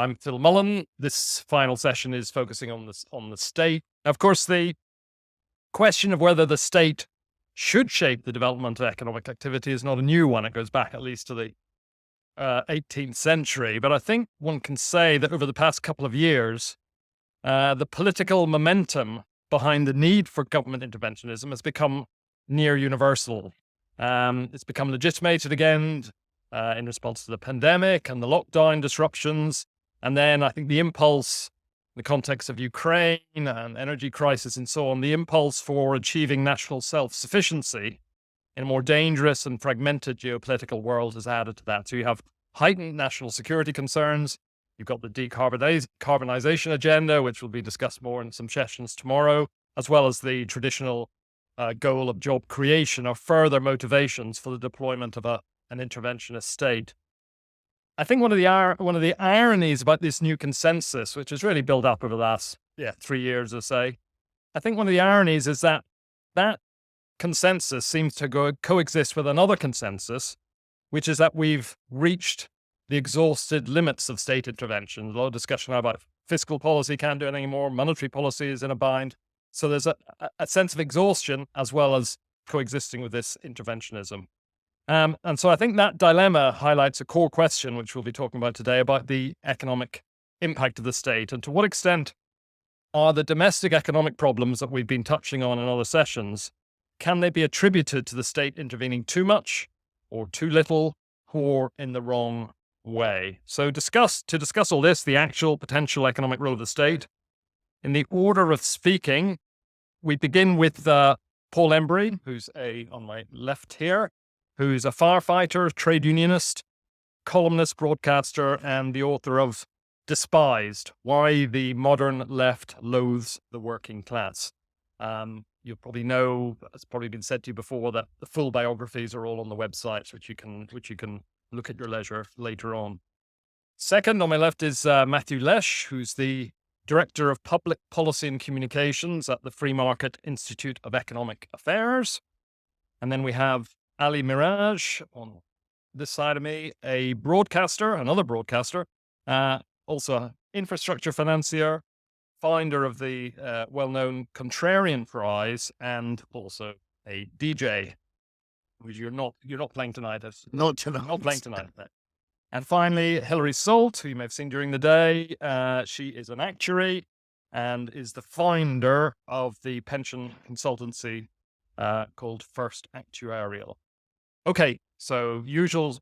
I'm Phil Mullen. This final session is focusing on the state. Of course, the question of whether the state should shape the development of economic activity is not a new one. It goes back at least to the 18th century. But I think one can say that over the past couple of years, the political momentum behind the need for government interventionism has become near universal. It's become legitimated again in response to the pandemic and the lockdown disruptions. And then I think the impulse, in the context of Ukraine and energy crisis and so on, the impulse for achieving national self-sufficiency in a more dangerous and fragmented geopolitical world has added to that. So you have heightened national security concerns. You've got the decarbonization agenda, which will be discussed more in some sessions tomorrow, as well as the traditional goal of job creation or further motivations for the deployment of an interventionist state. I think one of the ironies about this new consensus, which has really built up over the last 3 years or so, I think one of the ironies is that consensus seems to coexist with another consensus, which is that we've reached the exhausted limits of state intervention. A lot of discussion now about fiscal policy can't do it anymore, monetary policy is in a bind. So there's a sense of exhaustion as well as coexisting with this interventionism. And so I think that dilemma highlights a core question, which we'll be talking about today, about the economic impact of the state and to what extent are the domestic economic problems that we've been touching on in other sessions, can they be attributed to the state intervening too much or too little or in the wrong way? So to discuss all this, the actual potential economic role of the state, in the order of speaking, we begin with Paul Embry, who's on my left here, who's a firefighter, trade unionist, columnist, broadcaster, and the author of Despised, Why the Modern Left Loathes the Working Class. You'll probably know, it's probably been said to you before, that the full biographies are all on the website, which you can look at your leisure later on. Second on my left is Matthew Lesh, who's the Director of Public Policy and Communications at the Free Market Institute of Economic Affairs. And then we have Ali Miraj on this side of me, another broadcaster, also an infrastructure financier, founder of the well-known Contrarian Prize, and also a DJ, which you're not playing tonight. Not tonight. Not playing tonight. And finally, Hilary Salt, who you may have seen during the day. She is an actuary and is the founder of the pension consultancy called First Actuarial. Okay, so usual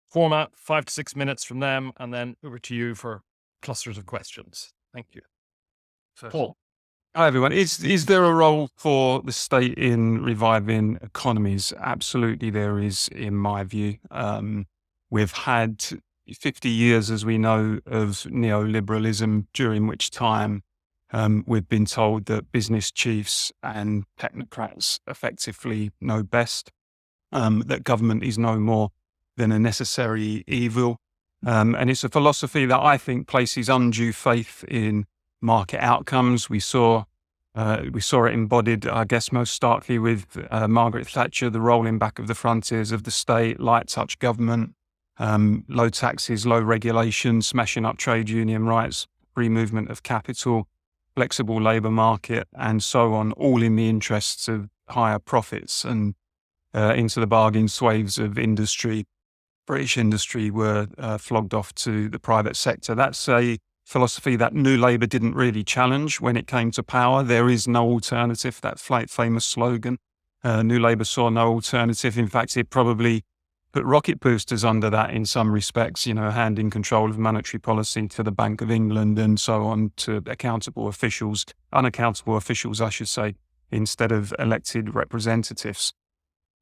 format, 5 to 6 minutes from them, and then over to you for clusters of questions. Thank you. So, Paul. Hi, everyone. Is there a role for the state in reviving economies? Absolutely there is, in my view. We've had 50 years, as we know, of neoliberalism, during which time we've been told that business chiefs and technocrats effectively know best, that government is no more than a necessary evil. And it's a philosophy that I think places undue faith in market outcomes. We saw it embodied, I guess, most starkly with Margaret Thatcher, the rolling back of the frontiers of the state, light touch government, low taxes, low regulation, smashing up trade union rights, free movement of capital, flexible labour market, and so on, all in the interests of higher profits. And into the bargain, swathes of industry, British industry, were flogged off to the private sector. That's a philosophy that New Labour didn't really challenge when it came to power. There is no alternative, that famous slogan. New Labour saw no alternative. In fact, it probably put rocket boosters under that in some respects, handing control of monetary policy to the Bank of England and so on, to unaccountable officials, I should say, instead of elected representatives.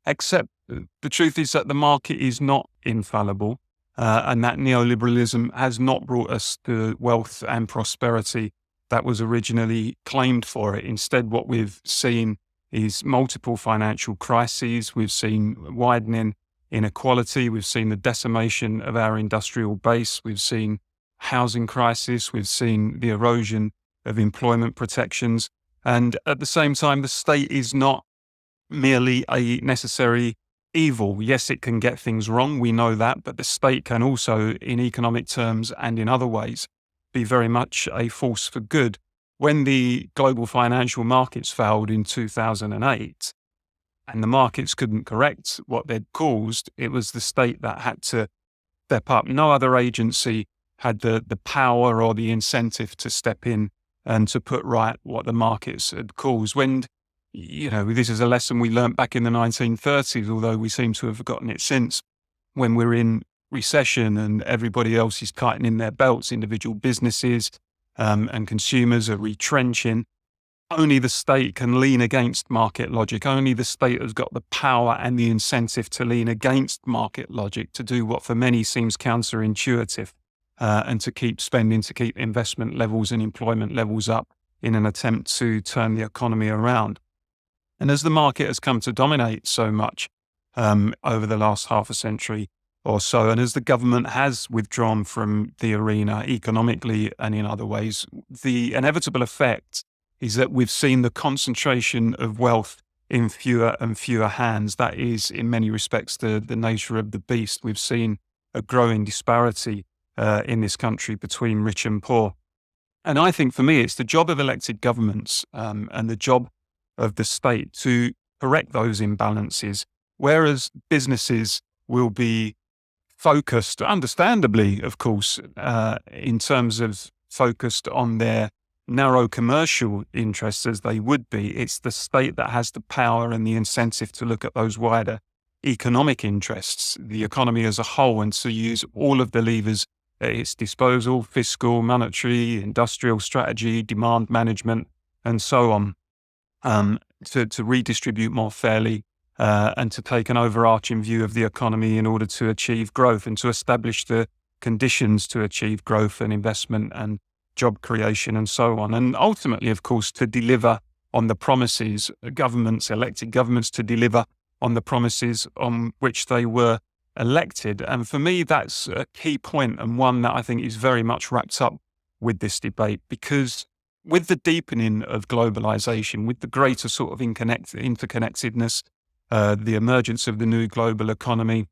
Except the truth is that the market is not infallible, and that neoliberalism has not brought us the wealth and prosperity that was originally claimed for it. Instead, what we've seen is multiple financial crises. We've seen widening inequality. We've seen the decimation of our industrial base. We've seen housing crisis. We've seen the erosion of employment protections. And at the same time, the state is not merely a necessary evil. Yes, it can get things wrong. We know that, but the state can also, in economic terms and in other ways, be very much a force for good. When the global financial markets failed in 2008 and the markets couldn't correct what they'd caused, it was the state that had to step up. No other agency had the power or the incentive to step in and to put right what the markets had caused. When, this is a lesson we learnt back in the 1930s, although we seem to have forgotten it since, when we're in recession and everybody else is tightening their belts, individual businesses and consumers are retrenching. Only the state can lean against market logic. Only the state has got the power and the incentive to lean against market logic, to do what for many seems counterintuitive, and to keep spending, to keep investment levels and employment levels up in an attempt to turn the economy around. And as the market has come to dominate so much over the last half a century or so, and as the government has withdrawn from the arena economically and in other ways, the inevitable effect is that we've seen the concentration of wealth in fewer and fewer hands. That is, in many respects, the nature of the beast. We've seen a growing disparity in this country between rich and poor. And I think for me, it's the job of elected governments and the job of the state to correct those imbalances, whereas businesses will be focused, understandably, of course, in terms of focused on their narrow commercial interests as they would be. It's the state that has the power and the incentive to look at those wider economic interests, the economy as a whole, and to use all of the levers at its disposal: fiscal, monetary, industrial strategy, demand management, and so on, to redistribute more fairly and to take an overarching view of the economy in order to achieve growth and to establish the conditions to achieve growth and investment and job creation and so on. And ultimately, of course, to deliver on the promises, elected governments, to deliver on the promises on which they were elected. And for me, that's a key point, and one that I think is very much wrapped up with this debate, because with the deepening of globalization, with the greater sort of interconnectedness, the emergence of the new global economy,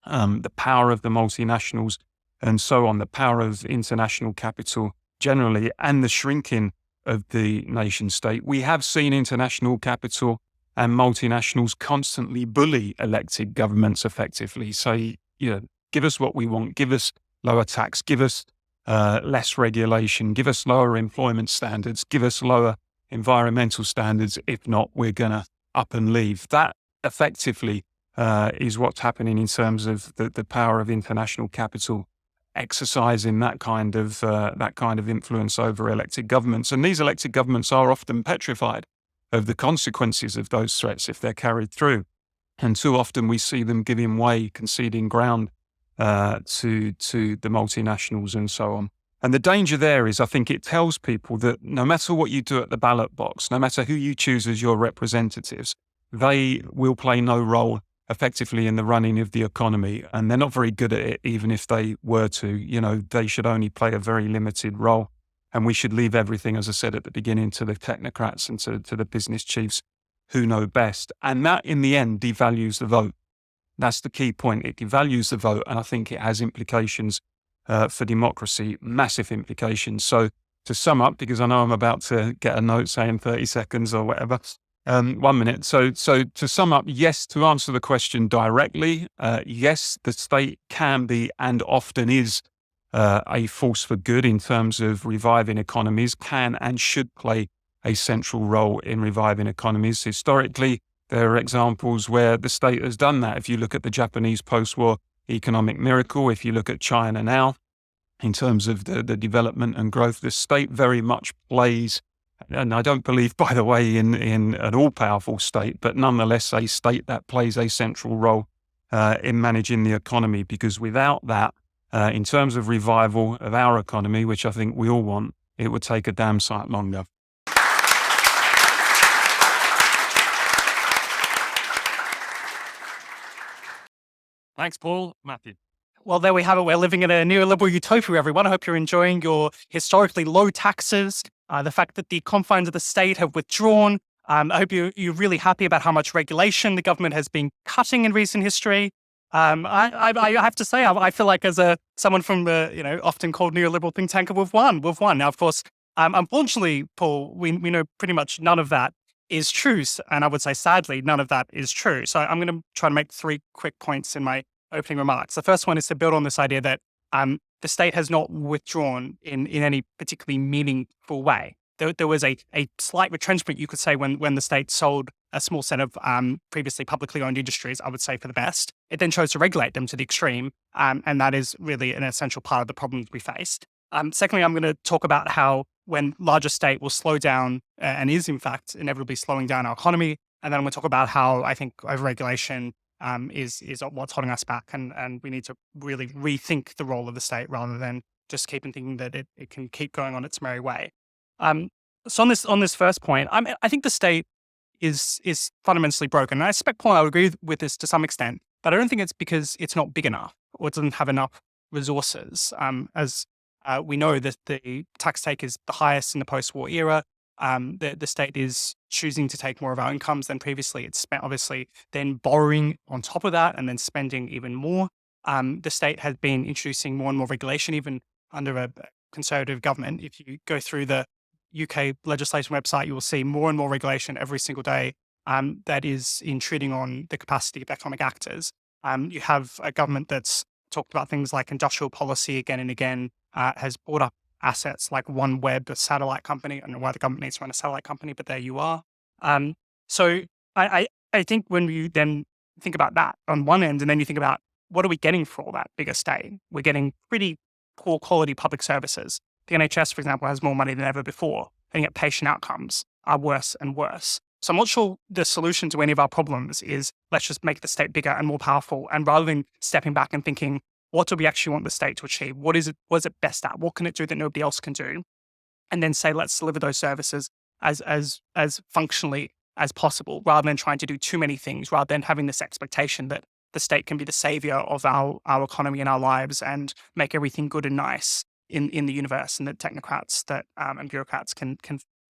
the power of the multinationals and so on, the power of international capital generally, and the shrinking of the nation state, we have seen international capital and multinationals constantly bully elected governments effectively. Say, give us what we want, give us lower tax, give us less regulation, give us lower employment standards, give us lower environmental standards. If not, we're going to up and leave. That effectively is what's happening in terms of the power of international capital exercising that kind of influence over elected governments. And these elected governments are often petrified of the consequences of those threats if they're carried through. And too often we see them giving way, conceding ground to the multinationals and so on. And the danger there is, I think it tells people that no matter what you do at the ballot box, no matter who you choose as your representatives, they will play no role effectively in the running of the economy. And they're not very good at it, even if they were to. They should only play a very limited role. And we should leave everything, as I said at the beginning, to the technocrats and to the business chiefs who know best. And that, in the end, devalues the vote. That's the key point. It devalues the vote. And I think it has implications for democracy, massive implications. So to sum up, because I know I'm about to get a note saying 30 seconds or whatever, 1 minute. So to sum up, yes, to answer the question directly, yes, the state can be and often is a force for good in terms of reviving economies, can and should play a central role in reviving economies. Historically, there are examples where the state has done that. If you look at the Japanese post-war economic miracle, if you look at China now, in terms of the development and growth, the state very much plays, and I don't believe, by the way, in an all-powerful state, but nonetheless a state that plays a central role in managing the economy, because without that, in terms of revival of our economy, which I think we all want, it would take a damn sight longer. Thanks, Paul. Matthew. Well, there we have it. We're living in a neoliberal utopia, everyone. I hope you're enjoying your historically low taxes, the fact that the confines of the state have withdrawn, I hope you're really happy about how much regulation the government has been cutting in recent history. I have to say, I feel like as someone from the often called neoliberal think tank, we've won. Now, of course, unfortunately, Paul, we know pretty much none of that is true, and I would say sadly, none of that is true. So I'm going to try to make 3 quick points in my opening remarks. The first one is to build on this idea that the state has not withdrawn in any particularly meaningful way. There was a slight retrenchment, you could say, when the state sold a small set of previously publicly owned industries, I would say for the best. It then chose to regulate them to the extreme, and that is really an essential part of the problems we faced. Secondly, I'm going to talk about how when larger state will slow down and is in fact inevitably slowing down our economy. And then I'm going to talk about how I think overregulation is what's holding us back, and we need to really rethink the role of the state rather than just keep thinking that it can keep going on its merry way. So on this first point, I think the state is fundamentally broken. And I suspect, Paul, I would agree with this to some extent, but I don't think it's because it's not big enough or it doesn't have enough resources. As we know that the tax take is the highest in the post-war era. The state is choosing to take more of our incomes than previously it's spent, obviously, then borrowing on top of that and then spending even more. The state has been introducing more and more regulation, even under a conservative government. If you go through the UK legislation website, you will see more and more regulation every single day that is intruding on the capacity of economic actors. You have a government that's talked about things like industrial policy again and again, has brought up assets like OneWeb, a satellite company. I don't know why the government needs to run a satellite company, but there you are. So I think when you then think about that on one end, and then you think about what are we getting for all that bigger state? We're getting pretty poor quality public services. The NHS, for example, has more money than ever before, and yet patient outcomes are worse and worse. So I'm not sure the solution to any of our problems is let's just make the state bigger and more powerful. And rather than stepping back and thinking, what do we actually want the state to achieve? What is it best at? What can it do that nobody else can do? And then say, let's deliver those services as functionally as possible, rather than trying to do too many things, rather than having this expectation that the state can be the savior of our economy and our lives and make everything good and nice in the universe, and that technocrats and bureaucrats can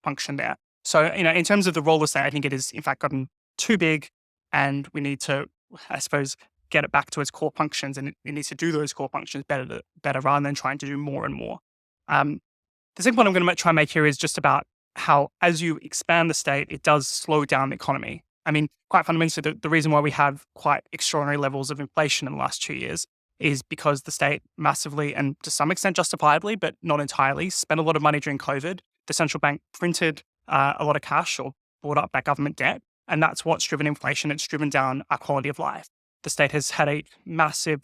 function there. So, in terms of the role of state, I think it has in fact gotten too big, and we need to, I suppose, get it back to its core functions, and it needs to do those core functions better rather than trying to do more and more. The second point I'm going to try and make here is just about how, as you expand the state, it does slow down the economy. I mean, quite fundamentally, the reason why we have quite extraordinary levels of inflation in the last 2 years is because the state massively, and to some extent justifiably, but not entirely, spent a lot of money during COVID. The central bank printed a lot of cash or bought up that government debt, and that's what's driven inflation. It's driven down our quality of life. The state has had a massive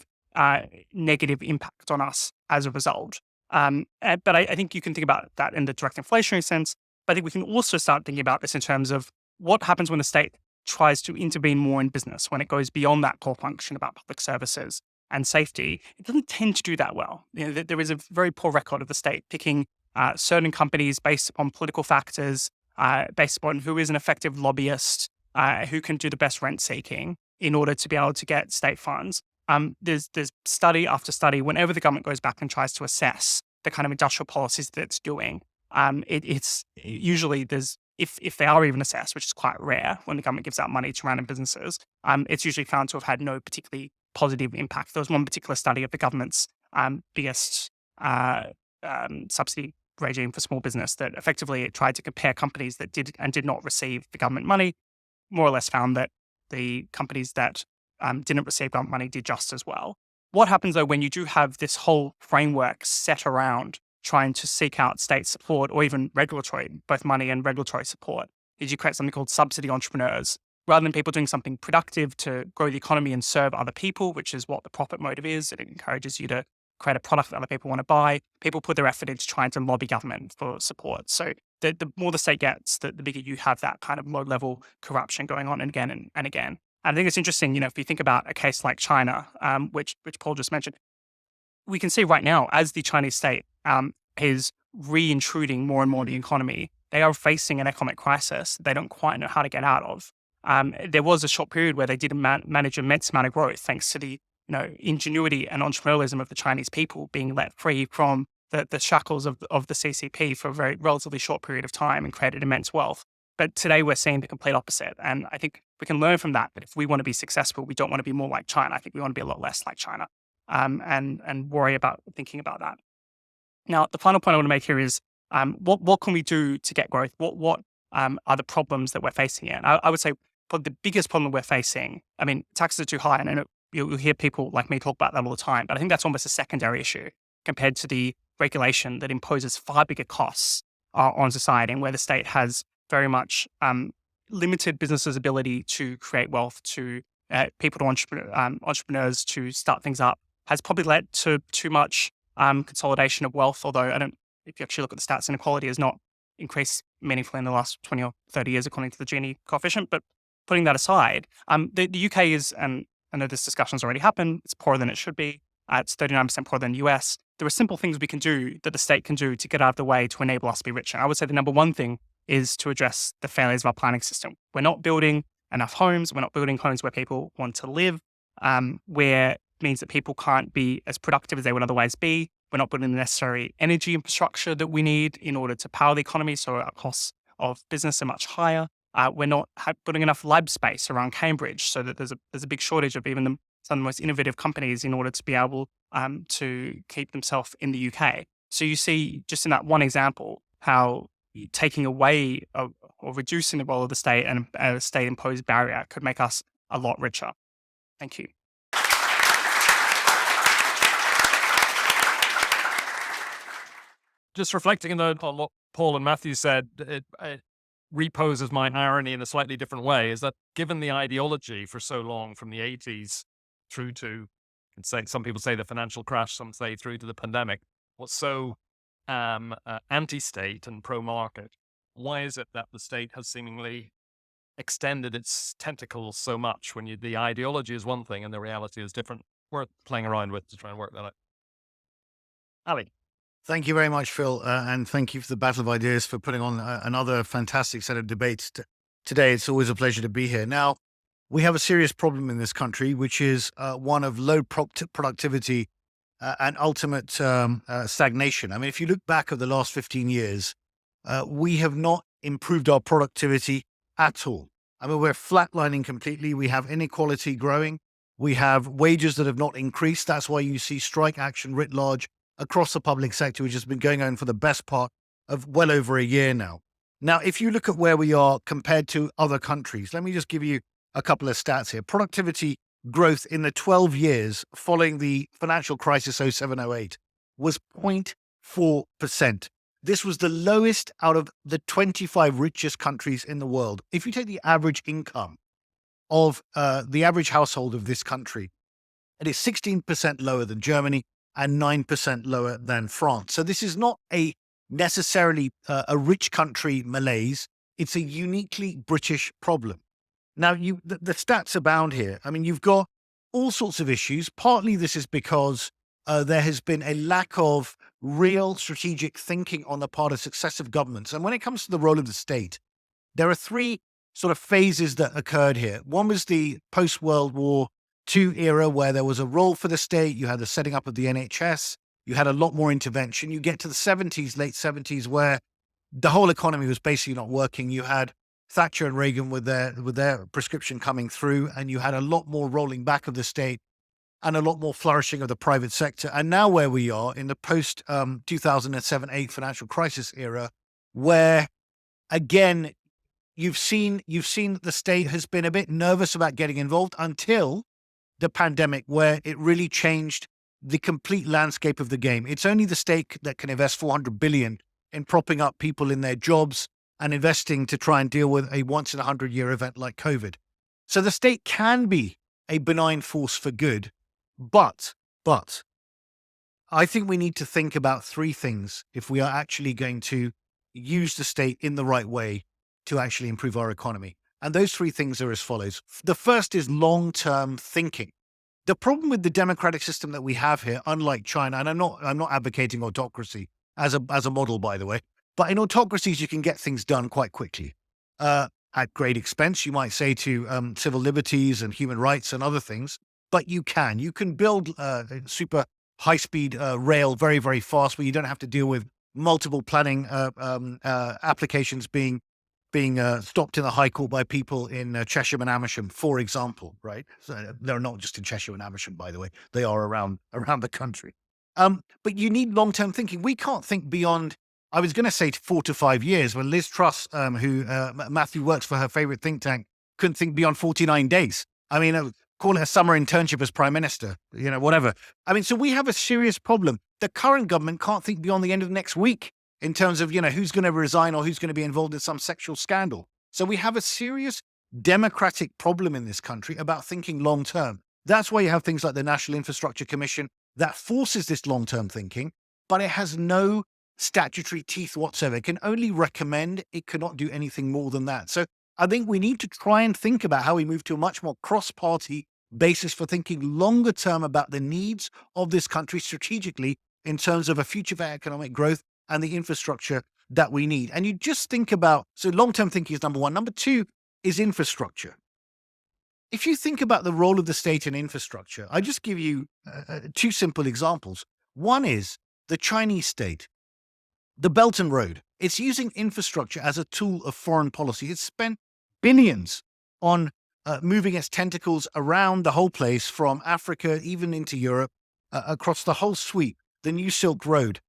negative impact on us as a result. But I think you can think about that in the direct inflationary sense. But I think we can also start thinking about this in terms of what happens when the state tries to intervene more in business, when it goes beyond that core function about public services and safety. It doesn't tend to do that well. There is a very poor record of the state picking certain companies based upon political factors, based upon who is an effective lobbyist, who can do the best rent seeking in order to be able to get state funds. There's study after study, whenever the government goes back and tries to assess the kind of industrial policies that it's doing, it's usually if they are even assessed, which is quite rare when the government gives out money to random businesses, it's usually found to have had no particularly positive impact. There was one particular study of the government's biggest subsidy regime for small business that effectively it tried to compare companies that did and did not receive the government money, more or less found that the companies that didn't receive government money did just as well. What happens though when you do have this whole framework set around trying to seek out state support or even regulatory, both money and regulatory support, is you create something called subsidy entrepreneurs. Rather than people doing something productive to grow the economy and serve other people, which is what the profit motive is, it encourages you to create a product that other people want to buy. People put their effort into trying to lobby government for support. So the more the state gets, the bigger you have that kind of low-level corruption going on again and again. And I think it's interesting, if you think about a case like China, which Paul just mentioned, we can see right now as the Chinese state is reintruding more and more the economy, they are facing an economic crisis they don't quite know how to get out of. There was a short period where they didn't manage immense amount of growth thanks to the ingenuity and entrepreneurialism of the Chinese people being let free from the shackles of the CCP for a very relatively short period of time and created immense wealth. But today we're seeing the complete opposite. And I think we can learn from that. But if we want to be successful, we don't want to be more like China. I think we want to be a lot less like China, and worry about thinking about that. Now, the final point I want to make here is what can we do to get growth? What are the problems that we're facing here? And I would say probably the biggest problem we're facing, I mean, taxes are too high. And I know you'll hear people like me talk about that all the time, but I think that's almost a secondary issue compared to the regulation that imposes far bigger costs on society, and where the state has very much limited businesses' ability to create wealth, to people to entrepreneurs to start things up, has probably led to too much consolidation of wealth. Although if you actually look at the stats, inequality has not increased meaningfully in the last 20 or 30 years, according to the Gini coefficient. But putting that aside, the UK is, and I know this discussion's already happened, it's poorer than it should be. It's 39% poorer than the US. There are simple things we can do that the state can do to get out of the way to enable us to be richer. I would say the number one thing is to address the failures of our planning system. We're not building enough homes. We're not building homes where people want to live, where it means that people can't be as productive as they would otherwise be. We're not building the necessary energy infrastructure that we need in order to power the economy, so our costs of business are much higher. We're not building enough lab space around Cambridge, so that there's a big shortage of even some of the most innovative companies in order to be able to keep themselves in the UK. So you see, just in that one example, how taking away or reducing the role of the state and a state-imposed barrier could make us a lot richer. Thank you. Just reflecting on what Paul and Matthew said, it reposes my irony in a slightly different way, is that given the ideology for so long from the 80s through to, some people say the financial crash, some say through to the pandemic, was so anti-state and pro-market, why is it that the state has seemingly extended its tentacles so much when the ideology is one thing and the reality is different? Worth playing around with to try and work that out. Ali. Thank you very much, Phil, and thank you for the Battle of Ideas for putting on another fantastic set of debates today. It's always a pleasure to be here. Now, we have a serious problem in this country, which is one of low productivity and ultimate stagnation. I mean, if you look back over the last 15 years, we have not improved our productivity at all. I mean, we're flatlining completely. We have inequality growing. We have wages that have not increased. That's why you see strike action writ large across the public sector, which has been going on for the best part of well over a year now. Now, if you look at where we are compared to other countries, let me just give you a couple of stats here. Productivity growth in the 12 years following the financial crisis 07-08 was 0.4%. This was the lowest out of the 25 richest countries in the world. If you take the average income of the average household of this country, it is 16% lower than Germany and 9% lower than France. So this is not a necessarily a rich country malaise. It's a uniquely British problem. Now, the stats abound here. I mean, you've got all sorts of issues. Partly this is because there has been a lack of real strategic thinking on the part of successive governments. And when it comes to the role of the state, there are three sort of phases that occurred here. One was the post-World War II era, where there was a role for the state. You had the setting up of the NHS. You had a lot more intervention. You get to the 70s, late 70s, where the whole economy was basically not working. You had Thatcher and Reagan with their prescription coming through, and you had a lot more rolling back of the state and a lot more flourishing of the private sector. And now where we are in the post 2007-08 financial crisis era, where again you've seen that the state has been a bit nervous about getting involved until the pandemic, where it really changed the complete landscape of the game. It's only the state that can invest $400 billion in propping up people in their jobs and investing to try and deal with a once in 100-year event like COVID. So the state can be a benign force for good, but I think we need to think about three things if we are actually going to use the state in the right way to actually improve our economy. And those three things are as follows. The first is long-term thinking. The problem with the democratic system that we have here, unlike China, and I'm not advocating autocracy as a model, by the way, but in autocracies, you can get things done quite quickly at great expense, you might say, to civil liberties and human rights and other things. But you can build super high-speed rail very, very fast, where you don't have to deal with multiple planning applications being being stopped in the High Court by people in Cheshire and Amersham, for example, right? So they're not just in Cheshire and Amersham, by the way. They are around the country. But you need long-term thinking. We can't think beyond, I was going to say 4 to 5 years, when Liz Truss, who Matthew works for her favorite think tank, couldn't think beyond 49 days. I mean, call it a summer internship as prime minister, whatever. I mean, so we have a serious problem. The current government can't think beyond the end of next week in terms of, who's going to resign or who's going to be involved in some sexual scandal. So we have a serious democratic problem in this country about thinking long term. That's why you have things like the National Infrastructure Commission that forces this long term thinking, but it has no statutory teeth whatsoever. It can only recommend, it cannot do anything more than that. So I think we need to try and think about how we move to a much more cross-party basis for thinking longer term about the needs of this country strategically in terms of a future for economic growth and the infrastructure that we need. And you just think about, so long-term thinking is number one. Number two is infrastructure. If you think about the role of the state in infrastructure, I just give you two simple examples. One is the Chinese state, the Belt and Road. It's using infrastructure as a tool of foreign policy. It's spent billions on moving its tentacles around the whole place, from Africa even into Europe, across the whole sweep, the new Silk Road.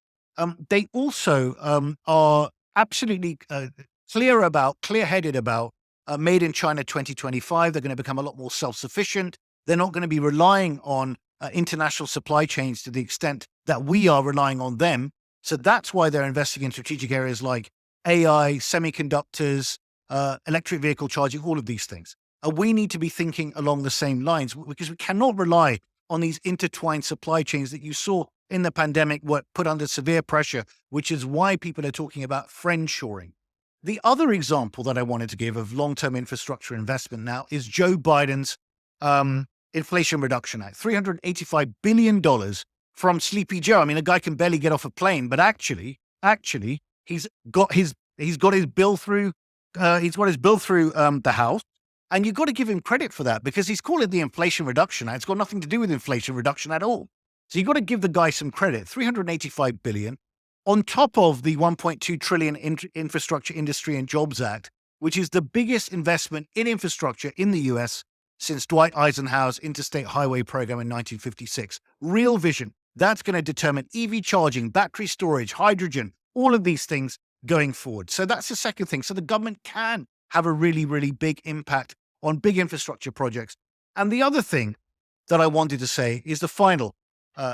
They also are absolutely clear-headed about Made in China 2025. They're going to become a lot more self-sufficient. They're not going to be relying on international supply chains to the extent that we are relying on them. So that's why they're investing in strategic areas like AI, semiconductors, electric vehicle charging, all of these things. We need to be thinking along the same lines, because we cannot rely on these intertwined supply chains that you saw in the pandemic were put under severe pressure, which is why people are talking about friendshoring. The other example that I wanted to give of long-term infrastructure investment now is Joe Biden's Inflation Reduction Act, $385 billion from Sleepy Joe. I mean, a guy can barely get off a plane, but actually, he's got his bill through. He's got his bill through the House, and you've got to give him credit for that, because he's called it the Inflation Reduction Act. It's got nothing to do with inflation reduction at all. So you've got to give the guy some credit. $385 billion on top of the $1.2 trillion Infrastructure Industry and Jobs Act, which is the biggest investment in infrastructure in the US since Dwight Eisenhower's Interstate Highway Program in 1956. Real vision. That's going to determine EV charging, battery storage, hydrogen, all of these things going forward. So that's the second thing. So the government can have a really, really big impact on big infrastructure projects. And the other thing that I wanted to say is the final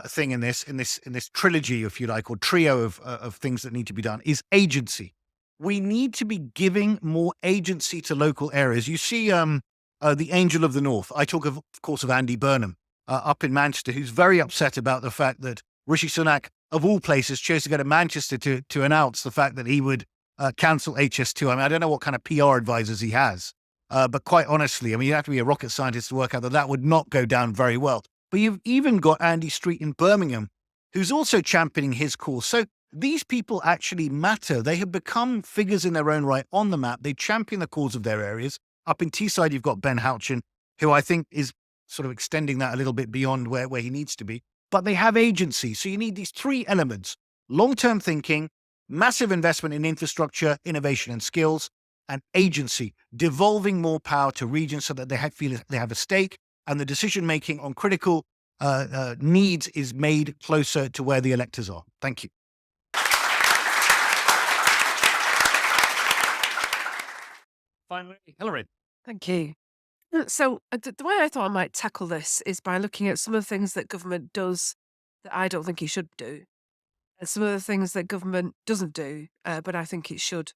thing in this trilogy, if you like, or trio of things that need to be done, is agency. We need to be giving more agency to local areas. You see the Angel of the North. I talk, of course, of Andy Burnham up in Manchester, who's very upset about the fact that Rishi Sunak, of all places, chose to go to Manchester to announce the fact that he would cancel HS2. I mean, I don't know what kind of PR advisors he has, but quite honestly, I mean, you have to be a rocket scientist to work out that would not go down very well. But you've even got Andy Street in Birmingham, who's also championing his cause. So these people actually matter. They have become figures in their own right on the map. They champion the cause of their areas. Up in Teesside, you've got Ben Houchin, who I think is sort of extending that a little bit beyond where he needs to be. But they have agency. So you need these three elements: long-term thinking, massive investment in infrastructure, innovation and skills, and agency, devolving more power to regions so that they feel they have a stake, and the decision-making on critical needs is made closer to where the electors are. Thank you. Finally, Hillary. Thank you. So the way I thought I might tackle this is by looking at some of the things that government does that I don't think it should do, and some of the things that government doesn't do, but I think it should.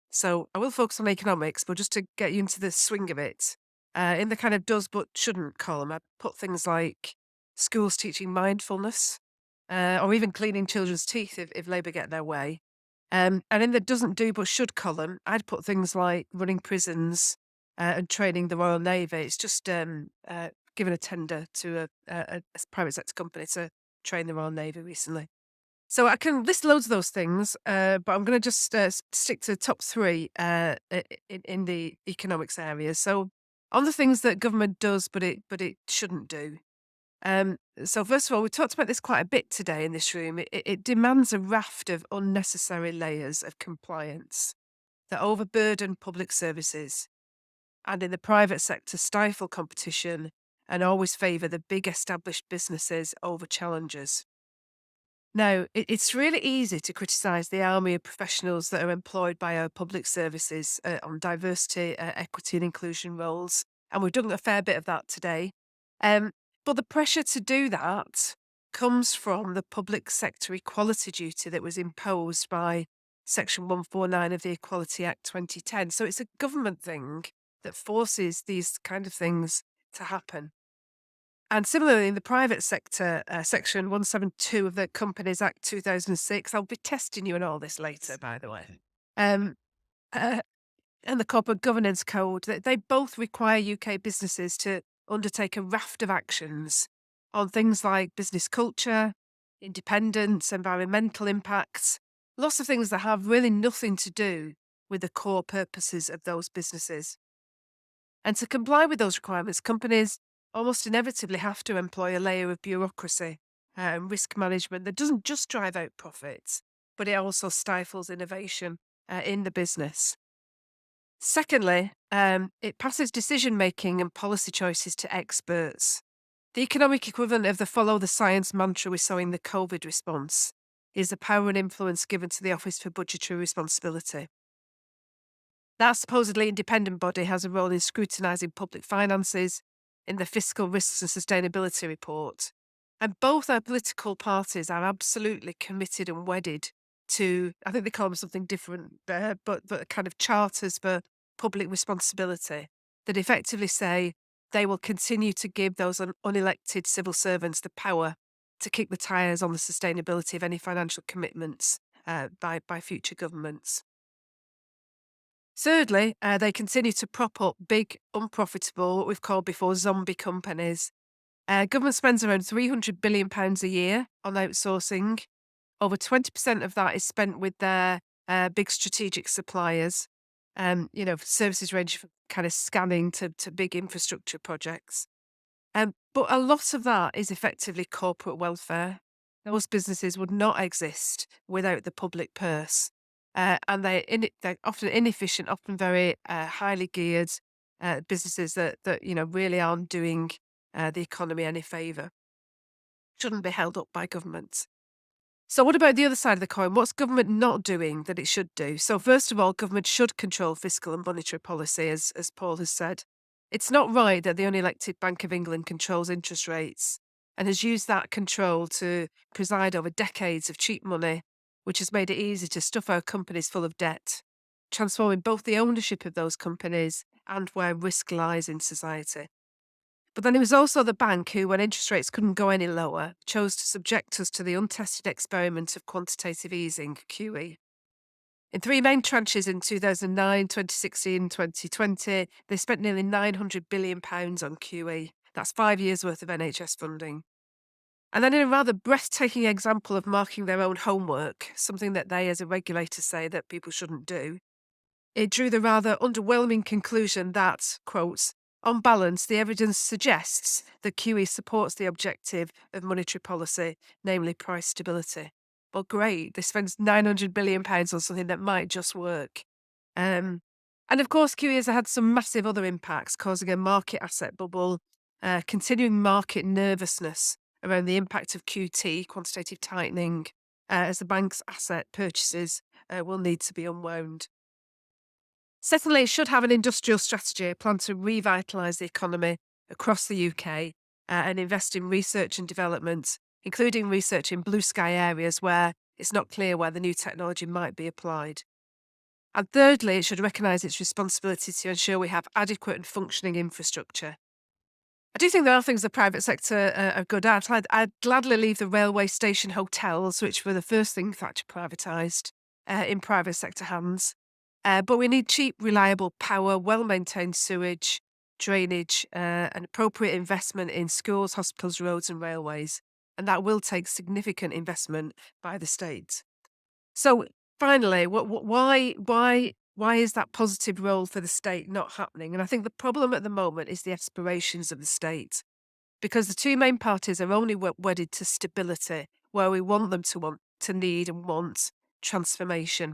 So I will focus on economics, but just to get you into the swing of it, in the kind of does but shouldn't column, I put things like schools teaching mindfulness, or even cleaning children's teeth if Labour get their way. And in the doesn't do but should column, I'd put things like running prisons and training the Royal Navy. It's just given a tender to a private sector company to train the Royal Navy recently. So I can list loads of those things, but I'm going to just stick to the top three in the economics area. So on the things that government does, but it shouldn't do. So first of all, we talked about this quite a bit today in this room. It demands a raft of unnecessary layers of compliance. that overburden public services, and in the private sector stifle competition and always favour the big established businesses over challengers. Now, it's really easy to criticise the army of professionals that are employed by our public services on diversity, equity, and inclusion roles. And we've done a fair bit of that today. But the pressure to do that comes from the public sector equality duty that was imposed by Section 149 of the Equality Act 2010. So it's a government thing that forces these kind of things to happen. And similarly, in the private sector, Section 172 of the Companies Act 2006, I'll be testing you on all this later, by the way, um, uh, and the Corporate Governance Code, they both require UK businesses to undertake a raft of actions on things like business culture, independence, environmental impacts, lots of things that have really nothing to do with the core purposes of those businesses. And to comply with those requirements, companies almost inevitably have to employ a layer of bureaucracy and risk management that doesn't just drive out profits, but it also stifles innovation in the business. Secondly, it passes decision making and policy choices to experts. The economic equivalent of the follow the science mantra we saw in the COVID response is the power and influence given to the Office for Budgetary Responsibility. That supposedly independent body has a role in scrutinising public finances in the Fiscal Risks and Sustainability Report. And both our political parties are absolutely committed and wedded to, I think they call them something different, but kind of charters for public responsibility that effectively say they will continue to give those unelected civil servants the power to kick the tyres on the sustainability of any financial commitments by future governments. Thirdly, they continue to prop up big, unprofitable, what we've called before zombie companies. Government spends around £300 billion a year on outsourcing. Over 20% of that is spent with their big strategic suppliers. Services range from kind of scanning to big infrastructure projects. But a lot of that is effectively corporate welfare. Those businesses would not exist without the public purse. And they're often inefficient, often very highly geared businesses that really aren't doing the economy any favour. Shouldn't be held up by government. So what about the other side of the coin? What's government not doing that it should do? So first of all, government should control fiscal and monetary policy, as Paul has said. It's not right that the unelected Bank of England controls interest rates and has used that control to preside over decades of cheap money, which has made it easy to stuff our companies full of debt, transforming both the ownership of those companies and where risk lies in society. But then it was also the bank who, when interest rates couldn't go any lower, chose to subject us to the untested experiment of quantitative easing, QE. In three main tranches in 2009, 2016, 2020, they spent nearly £900 billion on QE. That's 5 years' worth of NHS funding. And then in a rather breathtaking example of marking their own homework, something that they as a regulator say that people shouldn't do, it drew the rather underwhelming conclusion that, quotes, on balance, the evidence suggests that QE supports the objective of monetary policy, namely price stability. Well, great, they spends £900 billion on something that might just work. And of course, QE has had some massive other impacts, causing a market asset bubble, continuing market nervousness around the impact of QT, quantitative tightening, as the bank's asset purchases will need to be unwound. Secondly, it should have an industrial strategy, a plan to revitalise the economy across the UK and invest in research and development, including research in blue sky areas where it's not clear where the new technology might be applied. And thirdly, it should recognise its responsibility to ensure we have adequate and functioning infrastructure. I do think there are things the private sector are good at. I'd gladly leave the railway station hotels, which were the first thing Thatcher privatised, in private sector hands. But we need cheap, reliable power, well-maintained sewage, drainage, and appropriate investment in schools, hospitals, roads and railways. And that will take significant investment by the state. So finally, why is that positive role for the state not happening? And I think the problem at the moment is the aspirations of the state. Because the two main parties are only wedded to stability, where we want them to need and want transformation.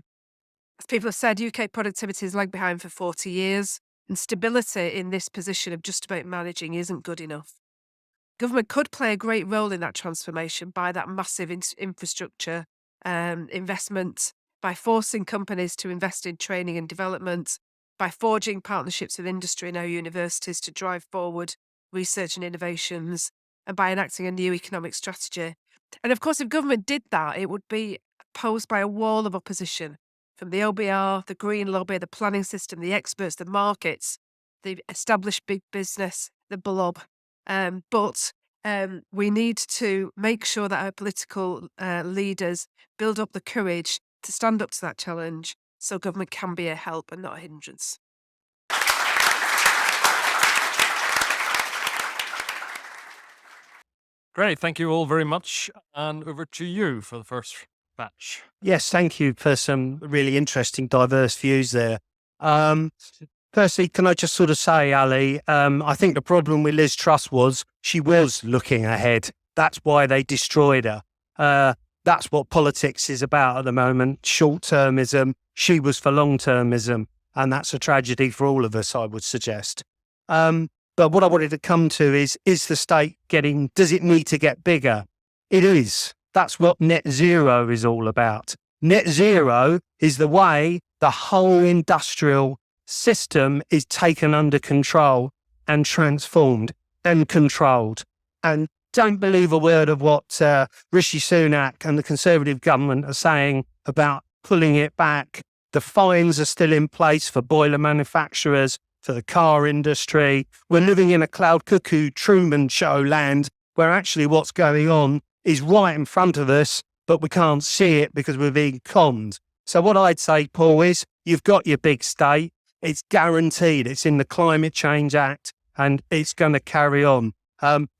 As people have said, UK productivity has lagged behind for 40 years, and stability in this position of just about managing isn't good enough. Government could play a great role in that transformation by that massive infrastructure investment, by forcing companies to invest in training and development, by forging partnerships with industry and our universities to drive forward research and innovations, and by enacting a new economic strategy. And of course, if government did that, it would be opposed by a wall of opposition from the OBR, the Green Lobby, the planning system, the experts, the markets, the established big business, the blob. But we need to make sure that our political leaders build up the courage to stand up to that challenge so government can be a help and not a hindrance. Great. Thank you all very much. And over to you for the first batch. Yes, thank you for some really interesting, diverse views there. Firstly, can I just sort of say, Ali, I think the problem with Liz Truss was she was looking ahead. That's why they destroyed her. That's what politics is about at the moment, short-termism. She was for long-termism, and that's a tragedy for all of us, I would suggest. But what I wanted to come to is the state does it need to get bigger? It is. That's what net zero is all about. Net zero is the way the whole industrial system is taken under control and transformed and controlled. And don't believe a word of what Rishi Sunak and the Conservative government are saying about pulling it back. The fines are still in place for boiler manufacturers, for the car industry. We're living in a cloud cuckoo Truman Show land where actually what's going on is right in front of us, but we can't see it because we're being conned. So what I'd say, Paul, is you've got your big state. It's guaranteed. It's in the Climate Change Act and it's going to carry on.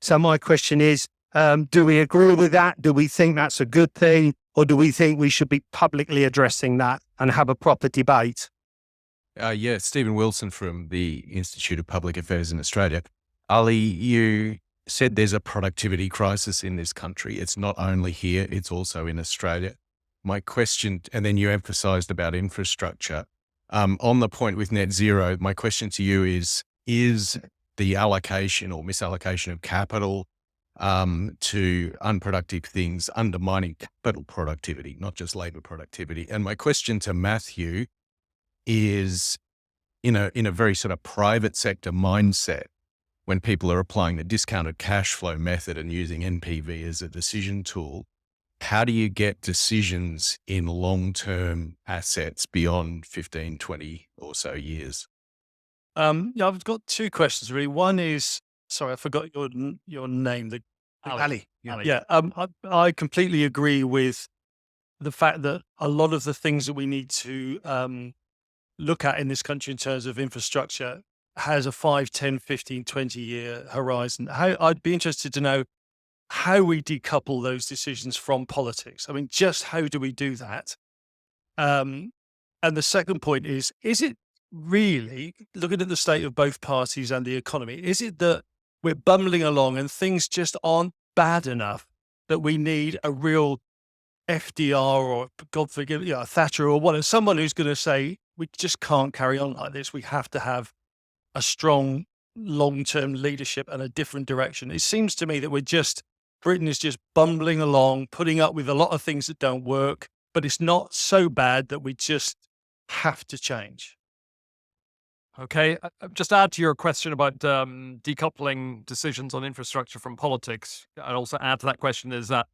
So my question is, do we agree with that? Do we think that's a good thing? Or do we think we should be publicly addressing that and have a proper debate? Yeah, Stephen Wilson from the Institute of Public Affairs in Australia. Ali, you said there's a productivity crisis in this country. It's not only here, it's also in Australia. My question, and then you emphasised about infrastructure. On the point with net zero, my question to you is the allocation or misallocation of capital to unproductive things undermining capital productivity, not just labour productivity? And my question to Matthew is, in a very sort of private sector mindset, when people are applying the discounted cash flow method and using NPV as a decision tool, how do you get decisions in long-term assets beyond 15, 20 or so years? Yeah, I've got two questions really. One is, sorry, I forgot your name. Ali. Yeah, I completely agree with the fact that a lot of the things that we need to look at in this country in terms of infrastructure has a 5, 10, 15, 20-year horizon. I'd be interested to know how we decouple those decisions from politics. I mean, just how do we do that? And the second point is it really, looking at the state of both parties and the economy, is it that we're bumbling along and things just aren't bad enough that we need a real FDR or, God forgive, a Thatcher or whatever, someone who's going to say, we just can't carry on like this. We have to have a strong long-term leadership and a different direction. It seems to me that Britain is just bumbling along, putting up with a lot of things that don't work, but it's not so bad that we just have to change. Okay, just add to your question about decoupling decisions on infrastructure from politics. I'd also add to that question, is that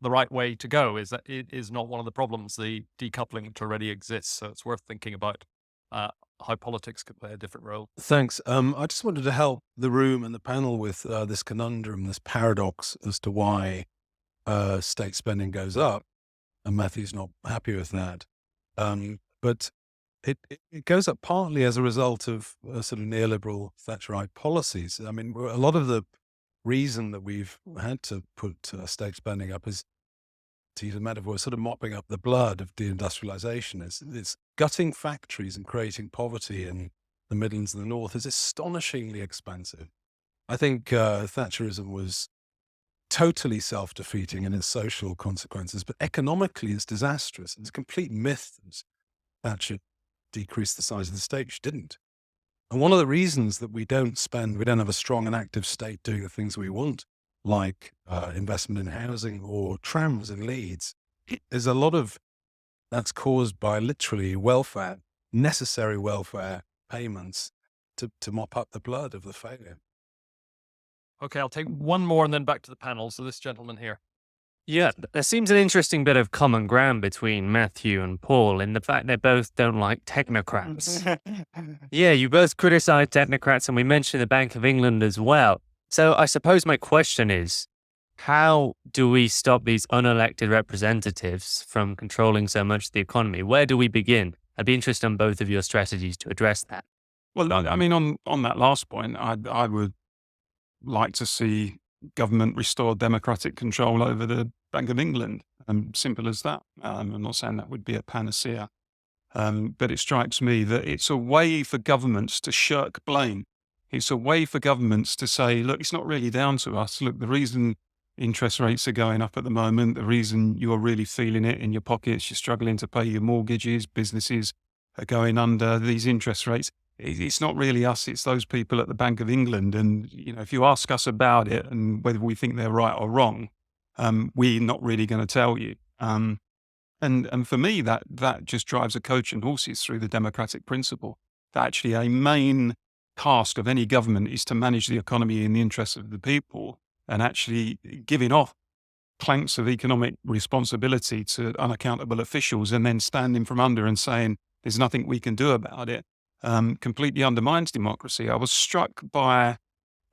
the right way to go? Is that it is not one of the problems, the decoupling that already exists? So it's worth thinking about how politics could play a different role. Thanks. I just wanted to help the room and the panel with this conundrum, this paradox as to why state spending goes up, and Matthew's not happy with that. But it goes up partly as a result of sort of neoliberal Thatcherite policies. I mean, a lot of the reason that we've had to put state spending up is, to use a metaphor, sort of mopping up the blood of deindustrialization. It's gutting factories and creating poverty in the Midlands and the North is astonishingly expensive. I think Thatcherism was totally self-defeating in its social consequences, but economically it's disastrous. It's a complete myth. Thatcher decreased the size of the state. She didn't. And one of the reasons that we don't have a strong and active state doing the things we want, like investment in housing or trams in Leeds, is a lot of that's caused by literally necessary welfare payments to mop up the blood of the failure. Okay, I'll take one more and then back to the panel. So this gentleman here. Yeah, there seems an interesting bit of common ground between Matthew and Paul in the fact they both don't like technocrats. Yeah, you both criticize technocrats, and we mentioned the Bank of England as well. So I suppose my question is, how do we stop these unelected representatives from controlling so much of the economy? Where do we begin? I'd be interested in both of your strategies to address that. Well, I mean, on that last point, I would like to see government restore democratic control over the Bank of England. Simple as that. I'm not saying that would be a panacea, but it strikes me that it's a way for governments to shirk blame. It's a way for governments to say, look, it's not really down to us. Look, the reason interest rates are going up at the moment, the reason you're really feeling it in your pockets, you're struggling to pay your mortgages, businesses are going under these interest rates. It's not really us, it's those people at the Bank of England. And, if you ask us about it and whether we think they're right or wrong, we're not really going to tell you. And for me, that just drives a coach and horses through the democratic principle. That actually a main task of any government is to manage the economy in the interests of the people, and actually giving off planks of economic responsibility to unaccountable officials and then standing from under and saying, there's nothing we can do about it. Completely undermines democracy. I was struck by,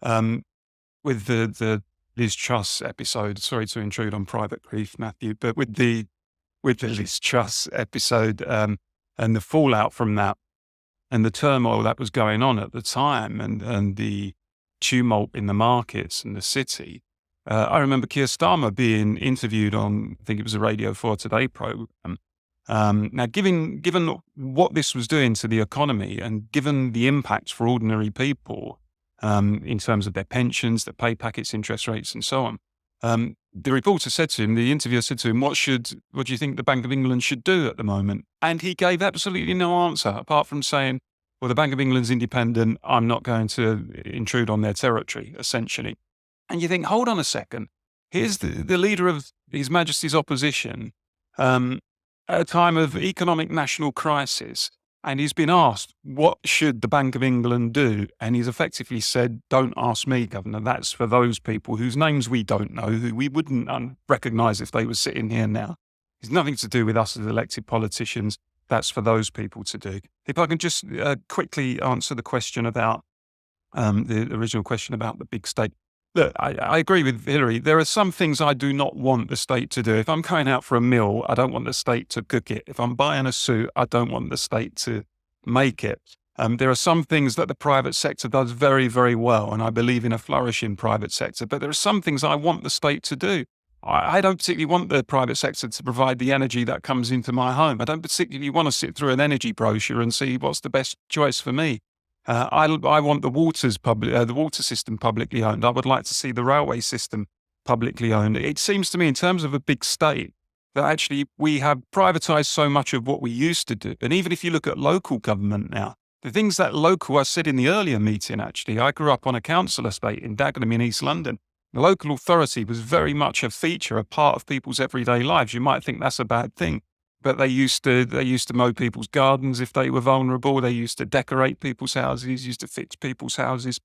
with the Liz Truss episode, sorry to intrude on private grief, Matthew, but with the Liz Truss episode and the fallout from that and the turmoil that was going on at the time and the tumult in the markets and the city. I remember Keir Starmer being interviewed on, I think it was a Radio 4 Today program. Now, given what this was doing to the economy and given the impacts for ordinary people in terms of their pensions, their pay packets, interest rates, and so on, the reporter said to him, the interviewer said to him, what do you think the Bank of England should do at the moment? And he gave absolutely no answer apart from saying, well, the Bank of England's independent. I'm not going to intrude on their territory, essentially. And you think, hold on a second. Here's the leader of His Majesty's opposition at a time of economic national crisis. And he's been asked, what should the Bank of England do? And he's effectively said, don't ask me, Governor. That's for those people whose names we don't know, who we wouldn't recognise if they were sitting here now. It's nothing to do with us as elected politicians. That's for those people to do. If I can just quickly answer the question about the original question about the big state. Look, I agree with Hilary. There are some things I do not want the state to do. If I'm going out for a meal, I don't want the state to cook it. If I'm buying a suit, I don't want the state to make it. There are some things that the private sector does very, very well, and I believe in a flourishing private sector. But there are some things I want the state to do. I don't particularly want the private sector to provide the energy that comes into my home. I don't particularly want to sit through an energy brochure and see what's the best choice for me. I want the water system publicly owned. I would like to see the railway system publicly owned. It seems to me, in terms of a big state, that actually we have privatised so much of what we used to do. And even if you look at local government now, the things that local, I said in the earlier meeting, actually, I grew up on a council estate in Dagenham in East London. The local authority was very much a feature, a part of people's everyday lives. You might think that's a bad thing. But they used to mow people's gardens if they were vulnerable. They used to decorate people's houses, used to fix people's houses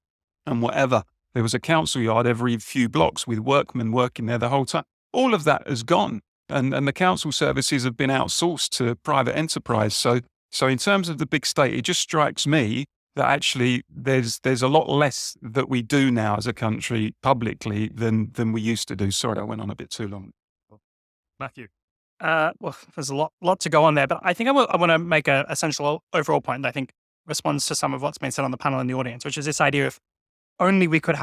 and whatever. There was a council yard every few blocks with workmen working there the whole time. All of that has gone. And the council services have been outsourced to private enterprise. So in terms of the big state, it just strikes me that actually there's a lot less that we do now as a country publicly than we used to do. Sorry, I went on a bit too long. Matthew. Well, there's a lot to go on there, but I think I want to make a essential overall point that I think responds to some of what's been said on the panel and the audience, which is this idea of only we could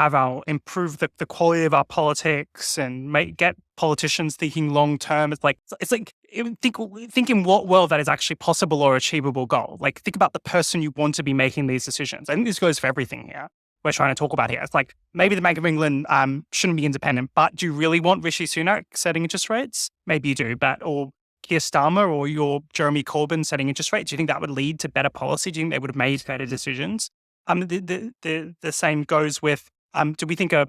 improve the quality of our politics and get politicians thinking long term. It's like think in what world that is actually possible or achievable goal. Like think about the person you want to be making these decisions. I think this goes for everything here we're trying to talk about here. It's like maybe the Bank of England shouldn't be independent, but do you really want Rishi Sunak setting interest rates? Maybe you do, or Keir Starmer or your Jeremy Corbyn setting interest rates? Do you think that would lead to better policy? Do you think they would have made better decisions? The same goes with, do we think a